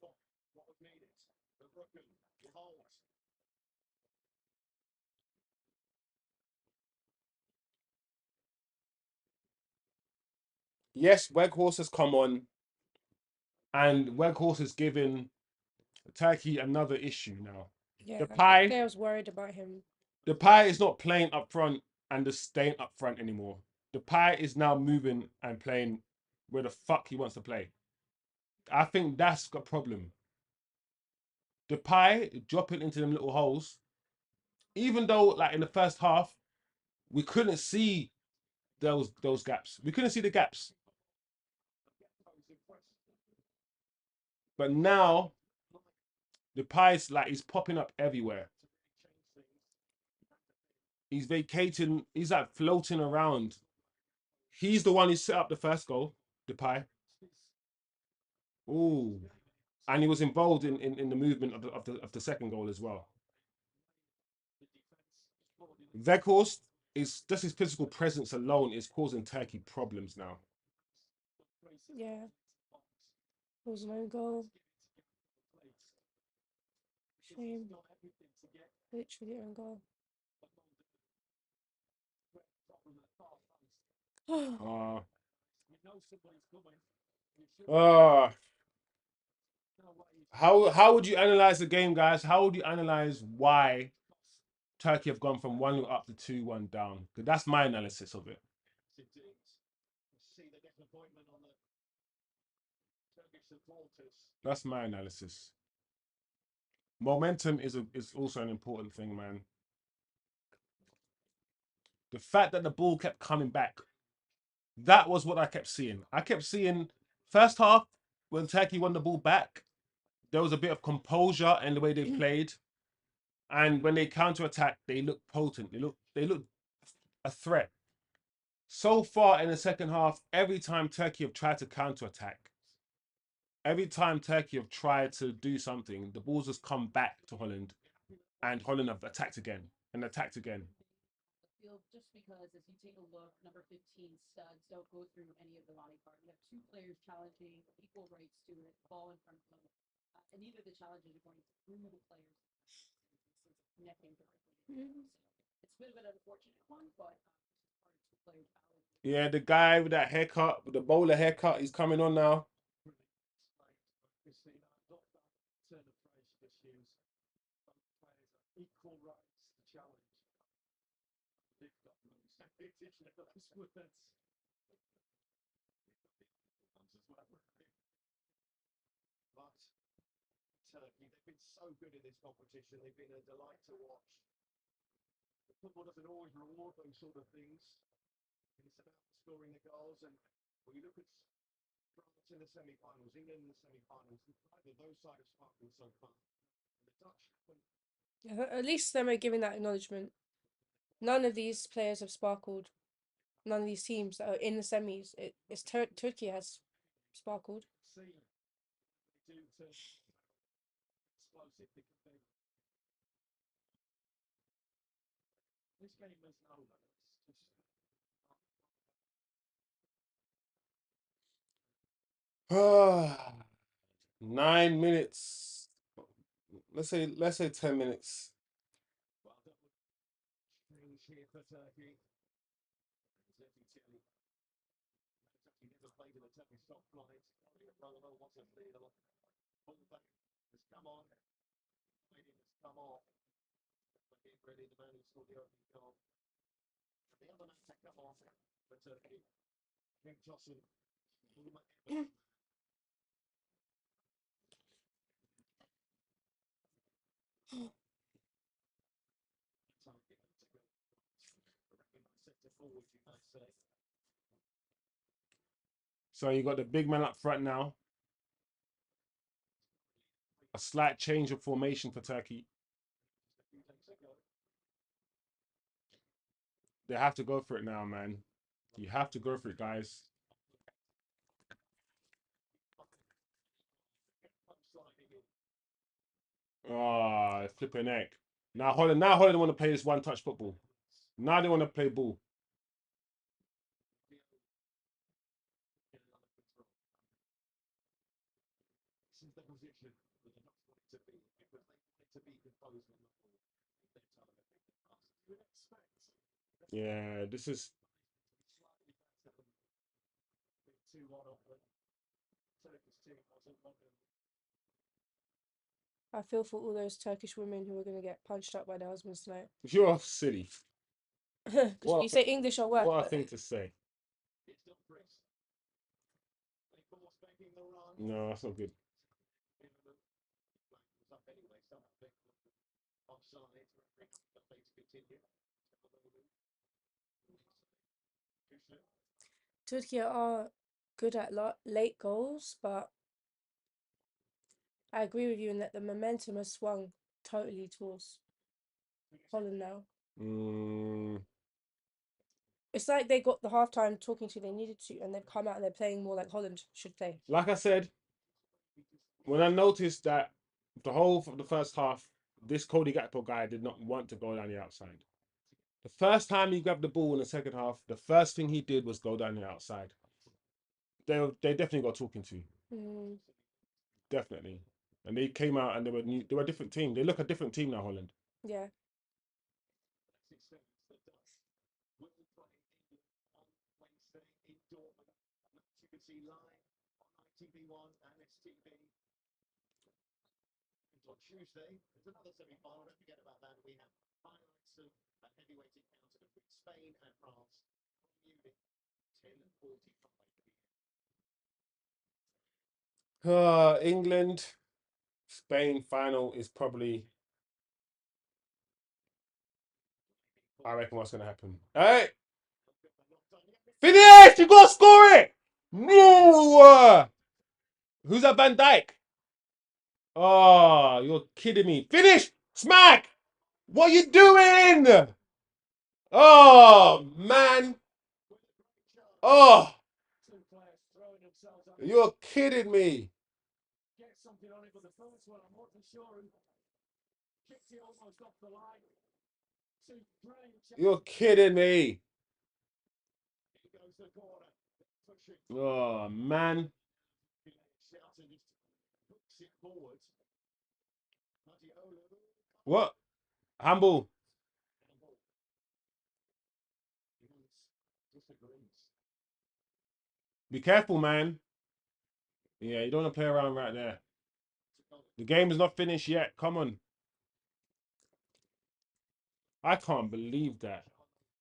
Yes, Weghorst has come on, and Weghorst has given Turkey another issue now. Yeah, Depay, I was worried about him. Depay is not playing up front and just staying up front anymore. Depay is now moving and playing where the fuck he wants to play. I think that's a problem. Depay dropping into them little holes, even though like in the first half we couldn't see those gaps. We couldn't see the gaps. But now Depay's like he's popping up everywhere. He's vacating. He's like floating around. He's the one who set up the first goal, Depay. Ooh, and he was involved in the movement of the second goal as well. Weghorst is just his physical presence alone is causing Turkey problems now. Yeah. It was an own goal. Shame. Literally own goal. How would you analyze the game, guys? How would you analyze why Turkey have gone from 1 up to 2-1 down? Because that's my analysis of it. That's my analysis. Momentum is also an important thing, man. The fact that the ball kept coming back, that was what I kept seeing. I kept seeing first half when Turkey won the ball back, there was a bit of composure in the way they played, and when they counter-attacked, they looked potent. They looked a threat. So far in the second half, every time Turkey have tried to counter-attack, every time Turkey have tried to do something, the balls just come back to Holland, and Holland have attacked again and attacked again. Field just because if you take a look, number 15 studs don't go through any of the body part. You have two players challenging equal rights to it, ball in front of them, and neither of the challenges are going through the players. Necking directly. So it's a bit of an unfortunate one, but part of two player challenge. Yeah, the guy with that haircut, with the bowler haircut, he's coming on now. Equal rights to challenge. But Turkey, they've been so good in this competition. They've been a delight to watch. The football doesn't always reward those sort of things. It's about scoring the goals. And when you look at France in the semi-finals, England in the semi-finals, neither of those sides have sparkled so far. And the Dutch haven't. Yeah, at least them are giving that acknowledgement. None of these players have sparkled. None of these teams that are in the semis. It's Turkey has sparkled. This game is over. It's just 9 minutes. Let's say 10 minutes. Well, that would change here for Turkey. Turkey never played in a Turkish top flight. Ronaldo wasn't there. Fullback has come on. Haydi has come off. But really the man who scored the opening goal. The other man to come off for Turkey. King Tosun. So you got the big man up front now. A slight change of formation for Turkey. They have to go for it now, man. You have to go for it, guys. Oh, flipping heck. Now Holland want to play this one-touch football. Now they want to play ball. This is the position that they're not wanting to be because they wanted to be composed and not their time. You would expect. Yeah, this is. Slightly better than 2-1 off the Turkish team wasn't London. I feel for all those Turkish women who are going to get punched up by their husbands tonight. You're silly. Because What you say English or what? What a thing to say. It's not Chris. They force making the run. No, that's not good. Up anyway, so I think offside referee the play to continue. Türkiye are good at late goals, but I agree with you in that the momentum has swung totally towards Holland now. It's like they got the halftime talking to they needed to, and they've come out and they're playing more like Holland should play. Like I said, when I noticed that the whole of the first half, this Cody Gakpo guy did not want to go down the outside. The first time he grabbed the ball in the second half, the first thing he did was go down the outside. They definitely got talking to. Definitely. And they came out and they were a different team. They look a different team now, Holland. Yeah. You can see live on ITV1 and STV. On Tuesday, there's another semi-final. Don't forget about that. We have highlights of a heavyweight encounter between Spain and France from Munich, 10:45. England, Spain final is probably. I reckon what's gonna happen. Hey, finish! You gotta score it. No. Who's that? Van Dijk. Oh, you're kidding me. Finish! Smack! What are you doing? Oh, man. Oh, you're kidding me. Get something on it, but the first one, I'm not too sure who kicked it almost off the line. You're kidding me. Here goes the corner. Pushing. Oh, man. Shouting just hooks it forward. What? Handball. Be careful, man. Yeah, you don't want to play around right there. The game is not finished yet. Come on. I can't believe that.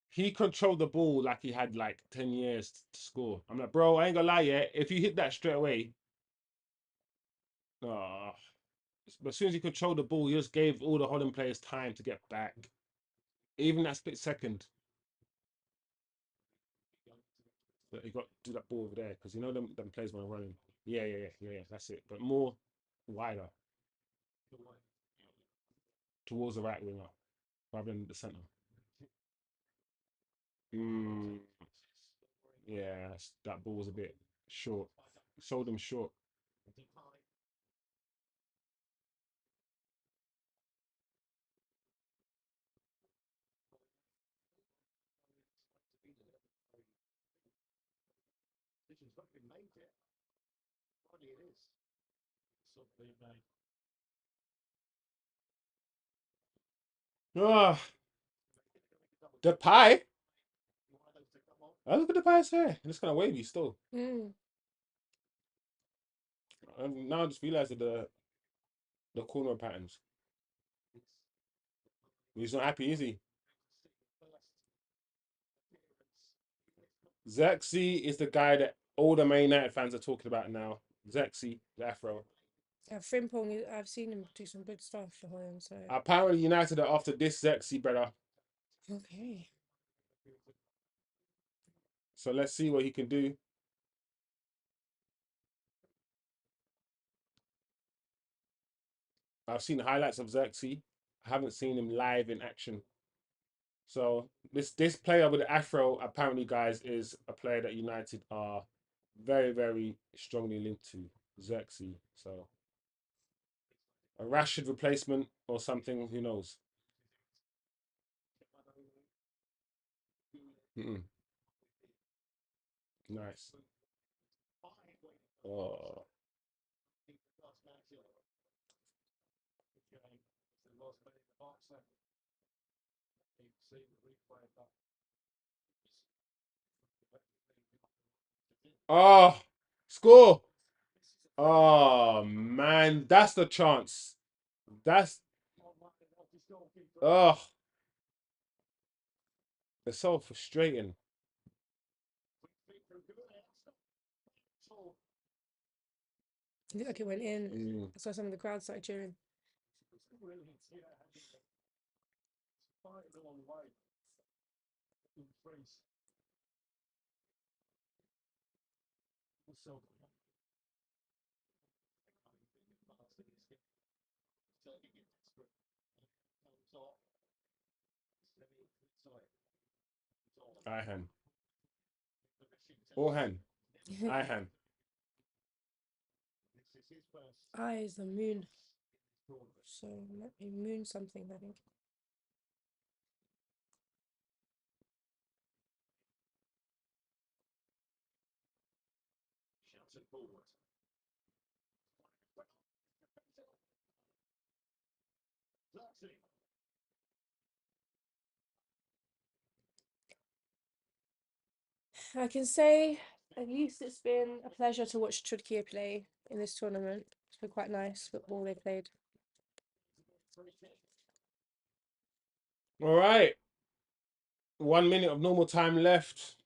He controlled the ball like he had like 10 years to score. I'm like, bro, I ain't gonna lie yet. If you hit that straight away, but as soon as he controlled the ball, he just gave all the Holland players time to get back. Even that split second. But he got to do that ball over there because you know them players were running. Yeah. That's it. But more wider towards the right winger rather than the centre. Yeah, that ball was a bit short. Sold him short. Ah, the pie. I look at the pie's hair. It's kind of wavy still. And now I just realized that the corner patterns. He's not happy, is he? Zexi is the guy that all the Man United fans are talking about now. Zexi, the Afro. Frimpong, I've seen him do some good stuff for Holland. So apparently United are after this Zexi, brother. Okay. So let's see what he can do. I've seen highlights of Zexi. I haven't seen him live in action. So this player with the afro, apparently, guys, is a player that United are very, very strongly linked to, Xerxes. So a Rashford replacement or something, who knows? Mm-mm. Nice. Oh. Oh, score. Oh man, that's the chance. That's oh, it's so frustrating. It looked like it went in. Mm. I saw some of the crowd started cheering. I hand. Or hand. I hand. I is the moon. So let me moon something, I think. I can say at least it's been a pleasure to watch Türkiye play in this tournament. It's been quite nice football they played. All right. 1 minute of normal time left.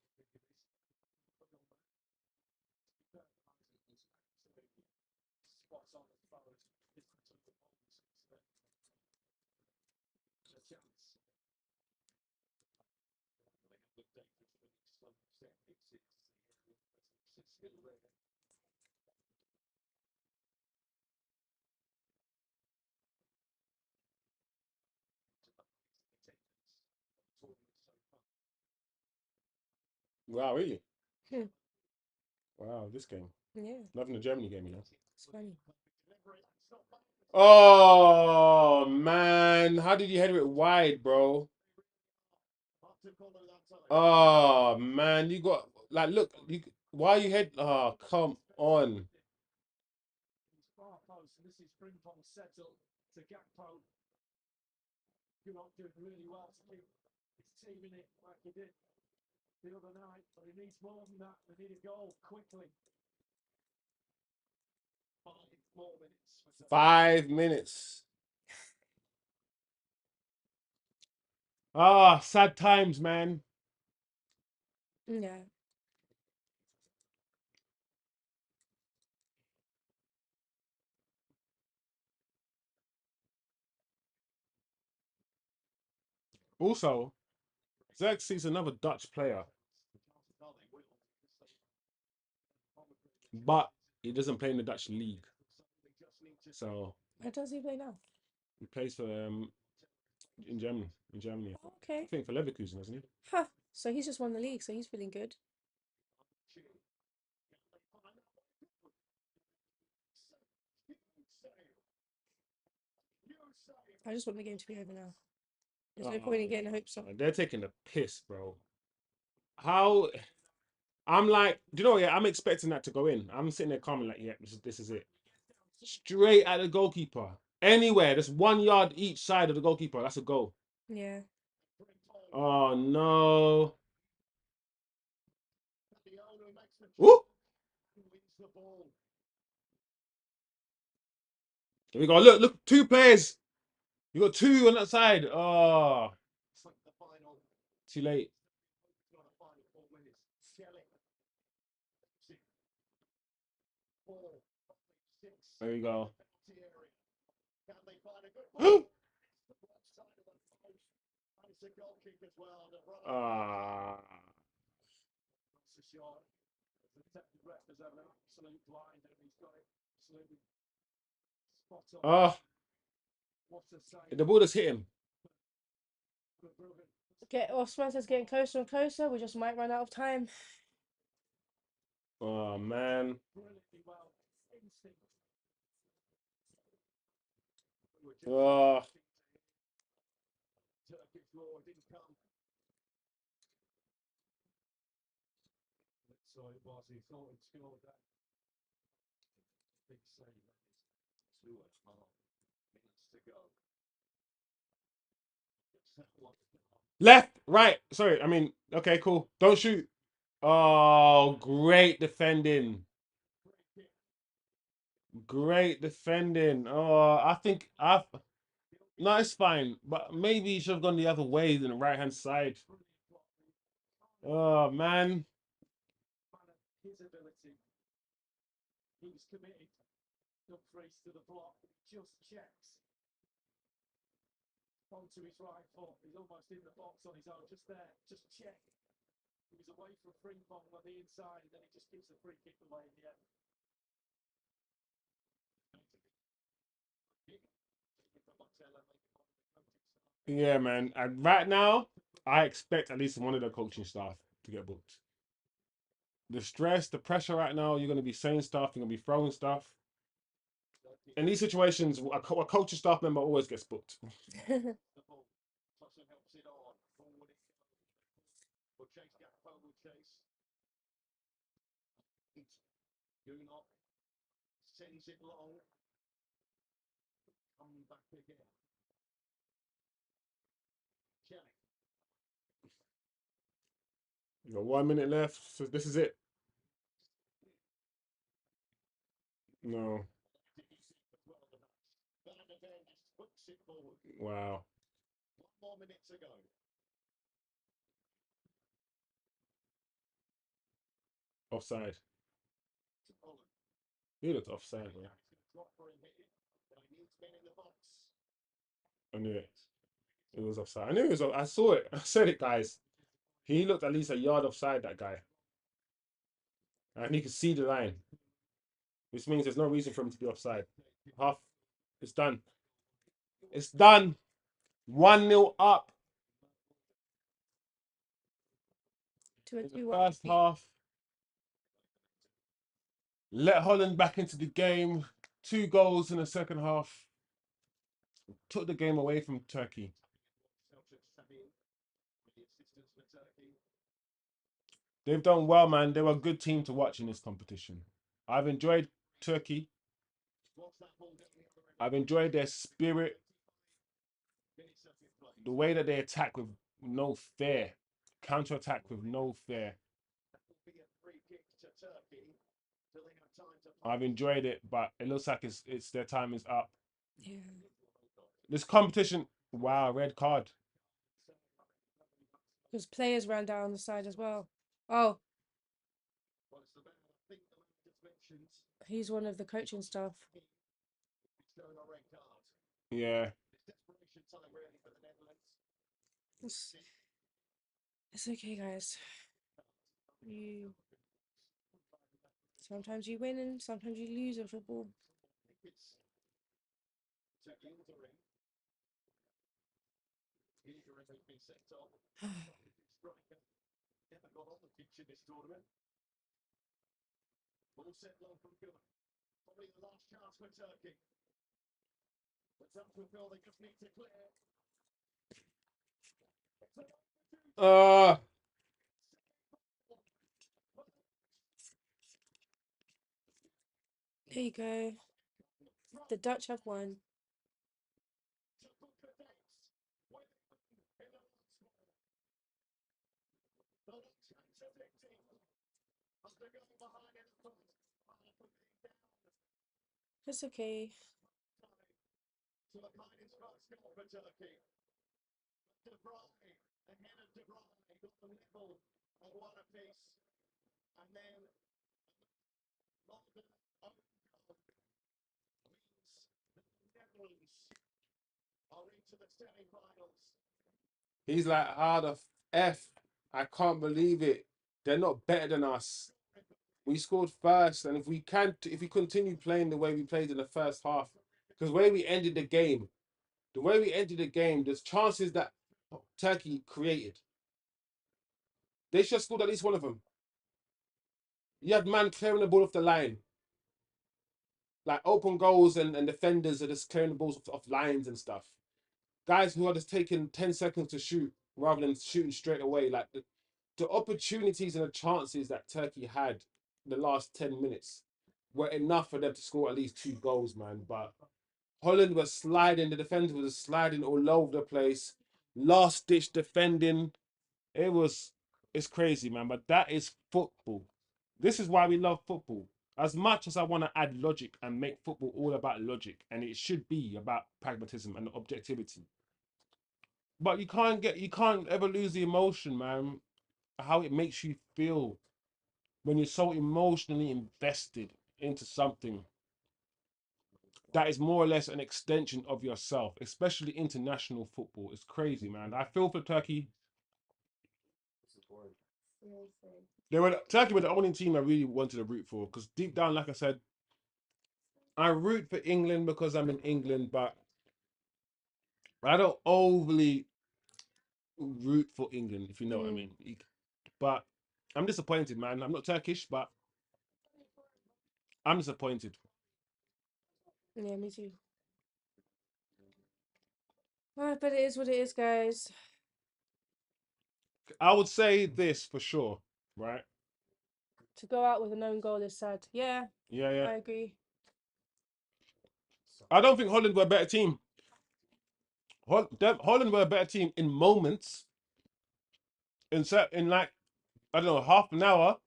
Wow, really? Hmm. Wow, this game. Yeah, Nothing the Germany game, you know. it's funny. Oh man, how did you head it wide, bro? Oh man, you got like look, why you head? Oh, come on. Doing really well to keep his team in it like he did the other night, but he needs more than that. They need a goal quickly. 5 more minutes. 5 minutes. Ah, sad times, man. Yeah. Also, Xerxes another Dutch player, but he doesn't play in the Dutch league. So Where does he play now? he plays for in Germany. In Germany, Oh, I okay. think for Leverkusen, isn't he? Huh. So he's just won the league, so he's feeling good. I just want the game to be over now. There's no point in getting hopes up. They're taking the piss, bro. How? I'm like, do you know? Yeah, I'm expecting that to go in. I'm sitting there calmly, like, yeah, this is it. Straight at the goalkeeper. Anywhere, there's 1 yard each side of the goalkeeper. That's a goal. Yeah. Oh no. Ooh. Here we go. Look, 2 players. You got 2 on that side. Oh, too late. There we go. Ah. Oh, the ball just hit him. Osman says getting closer and closer. We just might run out of time. Oh man. Brilliantly well. Instinct. Oh. Turkish law didn't come. So it was. He thought he'd scored that. Big save. That is 2.5 minutes to go. Left, right. Sorry, I mean, okay, cool. Don't shoot. Oh, great defending. Great defending. Oh, I think I've. No, it's fine, but maybe he should have gone the other way than the right hand side. Oh man. His ability. He was committed. Dumfries to the block. Just checks. Onto his right foot. He's almost in the box on his own. Just there. Just check. He was away from Frimpong on the inside, and then he just gives the free kick away in the end. Yeah, man. And right now, I expect at least one of the coaching staff to get booked. The stress, the pressure right now, you're going to be saying stuff, you're going to be throwing stuff. In these situations, a coaching staff member always gets booked. Sends it long. Coming back again. Kelly. You got 1 minute left, so this is it. No. Wow. 1 more minute to go. Offside. He looked offside, man. I knew it. It was offside. I knew it was. I saw it. I said it, guys. He looked at least a yard offside, that guy. And he could see the line. Which means there's no reason for him to be offside. Half. It's done. It's done. 1-0 up. In the first half. Let Holland back into the game. 2 goals in the second half. Took the game away from Turkey. They've done well, man. They were a good team to watch in this competition. I've enjoyed Turkey. I've enjoyed their spirit. The way that they attack with no fear. Counter-attack with no fear. I've enjoyed it, but it looks like it's their time is up. Yeah. This competition, wow, red card. Because players ran down on the side as well. Oh. He's one of the coaching staff. Yeah. It's okay, guys. Sometimes you win and sometimes you lose in football. Never got on the pitch in this tournament. Ball set low from Gilbert. Probably the last chance for Turkey. It's up to Phil, they just need to clear. There you go. The Dutch have won. It's okay. To a kind of first goal for Turkey. De Vrij, ahead of De Vrij, got them level at one apiece. And then London own goal means that the Netherlands are into the semi-finals. He's like, how the F? I can't believe it. They're not better than us. We scored first, and if we continue playing the way we played in the first half, because the way we ended the game, there's chances that Turkey created. They should have scored at least one of them. You had man clearing the ball off the line. Like open goals and defenders are just clearing the balls off lines and stuff. Guys who are just taking 10 seconds to shoot rather than shooting straight away. Like the opportunities and the chances that Turkey had the last 10 minutes were enough for them to score at least 2 goals, man. But Holland was sliding, the defenders were sliding all over the place. Last ditch defending. It's crazy, man. But that is football. This is why we love football. As much as I want to add logic and make football all about logic, and it should be about pragmatism and objectivity. But you can't ever lose the emotion, man. How it makes you feel when you're so emotionally invested into something that is more or less an extension of yourself, especially international football. It's crazy, man. I feel for Turkey. Turkey were the only team I really wanted to root for, because deep down, like I said, I root for England because I'm in England, but I don't overly root for England, if you know what I mean. But I'm disappointed, man. I'm not Turkish, but I'm disappointed. Yeah, me too. But it is what it is, guys. I would say this for sure, right? To go out with a known goal is sad. Yeah, Yeah. I agree. I don't think Holland were a better team. Holland were a better team in moments. In like, I don't know, half an hour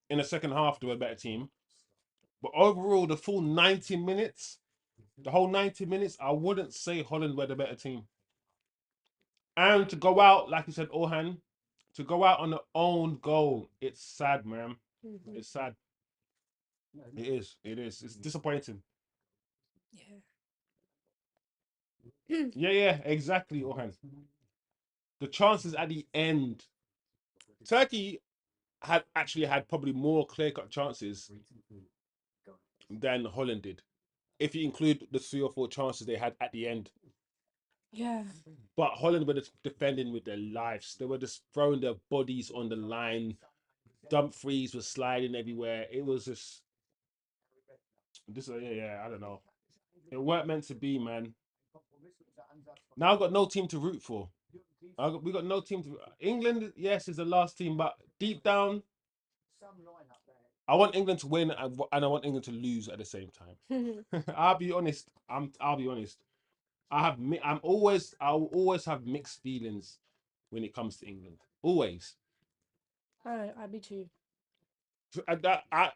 in the second half, they were a better team. But overall, the full 90 minutes, the whole 90 minutes, I wouldn't say Holland were the better team. And to go out, like you said, Orhan, to go out on their own goal, it's sad, man. It's sad. It is. It's disappointing. Yeah. Yeah, exactly, Orhan. The chances at the end. Turkey had actually had probably more clear-cut chances than Holland did, if you include the 3 or 4 chances they had at the end. Yeah. But Holland were just defending with their lives. They were just throwing their bodies on the line. Dumfries was sliding everywhere. It was just I don't know. It weren't meant to be, man. Now I've got no team to root for. We got no team to. England, yes, is the last team, but deep down, I want England to win and I want England to lose at the same time. I'll be honest. I'll be honest. I'll always have mixed feelings when it comes to England. Always. I be too.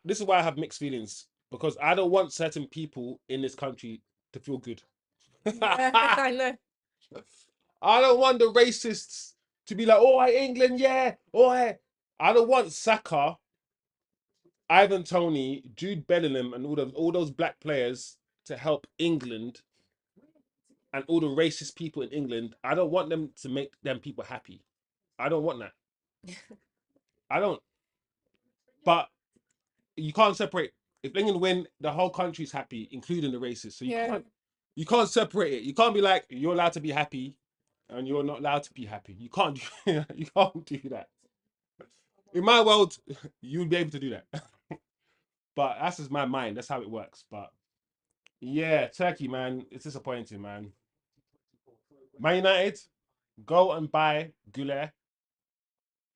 This is why I have mixed feelings, because I don't want certain people in this country to feel good. I know. I don't want the racists to be like, oh, England, yeah, oh, I don't want Saka, Ivan Toney, Jude Bellingham, and all those black players to help England, and all the racist people in England. I don't want them to make them people happy. I don't want that. I don't. But you can't separate. If England win, the whole country's happy, including the racists. So you can't separate it. You can't be like, you're allowed to be happy and you're not allowed to be happy. You can't you can't do that. In my world, you'd be able to do that. But that's just my mind. That's how it works. But yeah, Turkey, man, it's disappointing, man. Man United, go and buy Goulet.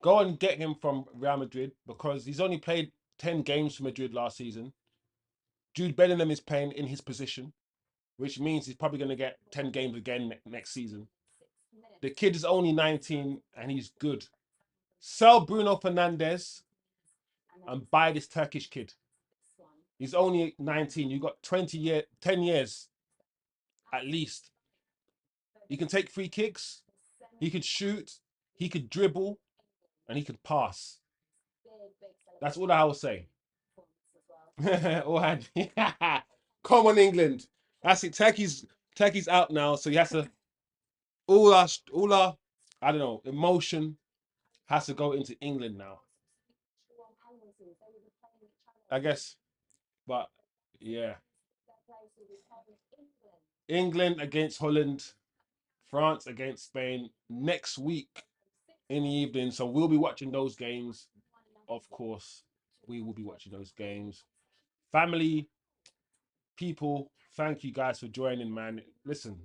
Go and get him from Real Madrid, because he's only played 10 games for Madrid last season. Jude Bellingham is playing in his position, which means he's probably going to get 10 games again next season. The kid is only 19 and he's good. Sell Bruno Fernandes and buy this Turkish kid. He's only 19. You got 10 years at least. He can take free kicks. He could shoot. He could dribble. And he could pass. That's all I will say. Come on, England. That's it. Turkey's out now, so he has to. All our, I don't know, emotion has to go into England now. I guess, but yeah. England against Holland. France against Spain next week in the evening. So we'll be watching those games. Of course, we will be watching those games. Family, people, thank you guys for joining, man. Listen,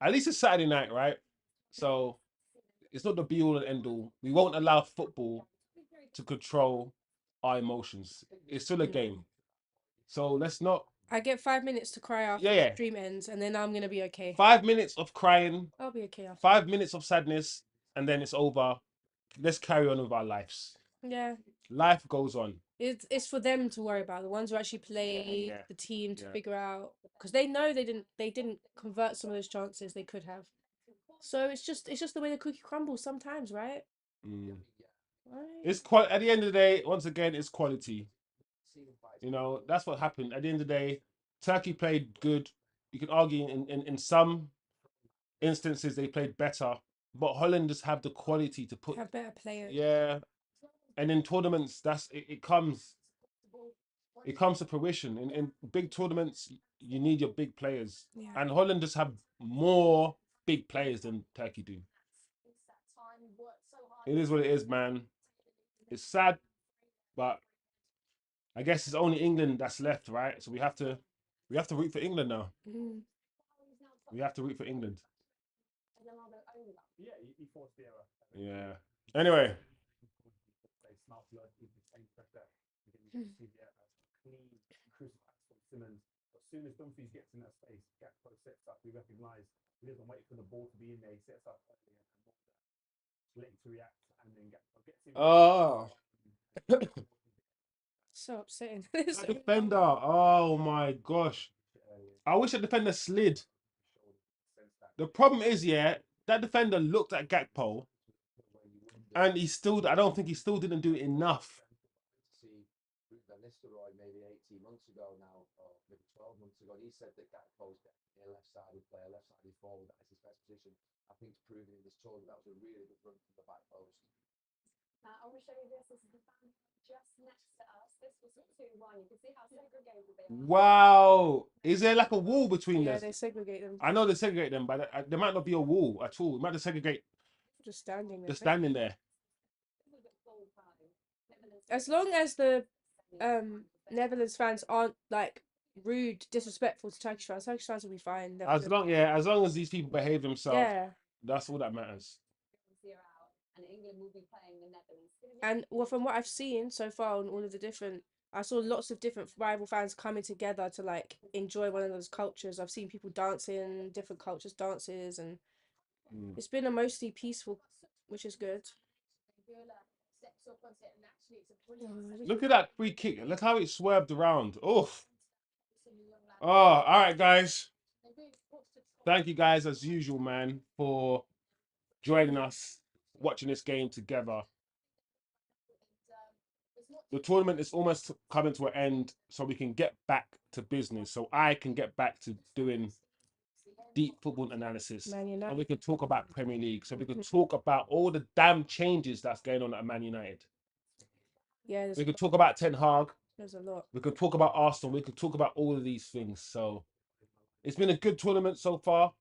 at least it's Saturday night, right? So it's not the be all and end all. We won't allow football to control our emotions. It's still a game. So let's not. I get 5 minutes to cry after Yeah, yeah. the stream ends, and then I'm gonna be okay. 5 minutes of crying, I'll be okay after. 5 minutes of sadness, and then it's over. Let's carry on with our lives. Yeah. Life goes on. It's for them to worry about. The ones who actually play Yeah. the team to Yeah. figure out, because they know they didn't convert some of those chances they could have. So it's just the way the cookie crumbles sometimes, right? Mm. Right. It's at the end of the day, once again, it's quality. You know, that's what happened. At the end of the day, Turkey played good. You can argue in some instances they played better, but Holland just have the quality to put. Have better players. Yeah, and in tournaments, it comes to fruition. In big tournaments, you need your big players, Yeah. and Holland just have more big players than Turkey do. It is what it is, man. It's sad, but I guess it's only England that's left, right? So we have to root for England now. Mm. We have to root for England. Yeah, he forced the error. Yeah. Anyway. Clean, crisp pass from Simmons. As soon as Dumfries gets in that space, Gakpo sets up. We recognise he doesn't wait for the ball to be in there. He sets up early and late to react, and then Gakpo gets in. Oh. So upsetting. That defender. Oh my gosh. I wish that defender slid. The problem is, yeah, that defender looked at Gakpo, and I don't think he still didn't do enough. Maybe 18 months ago now, or maybe 12 months ago, he said that Gakpo's definitely a left-sided player, left-sided forward. That is his best position. I think it's proven in this tournament. That was a really good run from the back post. Now, I want to show you this. This is the fan just next to us. This was 2-1. You can see how segregated they are. Wow. Is there like a wall between Yeah, them? they segregate them. I know they segregate them, but there might not be a wall at all. It might just segregate Just standing there. just standing there. As long as the Netherlands fans aren't like rude, disrespectful to Turkish fans will be fine. As long as these people behave themselves, Yeah. that's all that matters. And England will be playing the Netherlands. And well, from what I've seen so far on all of the different, I saw lots of different rival fans coming together to like enjoy one of those cultures. I've seen people dancing, different cultures dances, and it's been a mostly peaceful, which is good. Look at that free kick. Look how it swerved around. Oof. Oh, all right, guys. Thank you guys as usual, man, for joining us, watching this game together. The tournament is almost coming to an end, so we can get back to business. So I can get back to doing deep football analysis. And we can talk about Premier League. So we can talk about all the damn changes that's going on at Man United. Yeah, we could talk about Ten Hag. There's a lot. We could talk about Arsenal. We could talk about all of these things. So it's been a good tournament so far.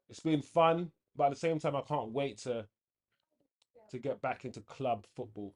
It's been fun, but at the same time, I can't wait to get back into club football.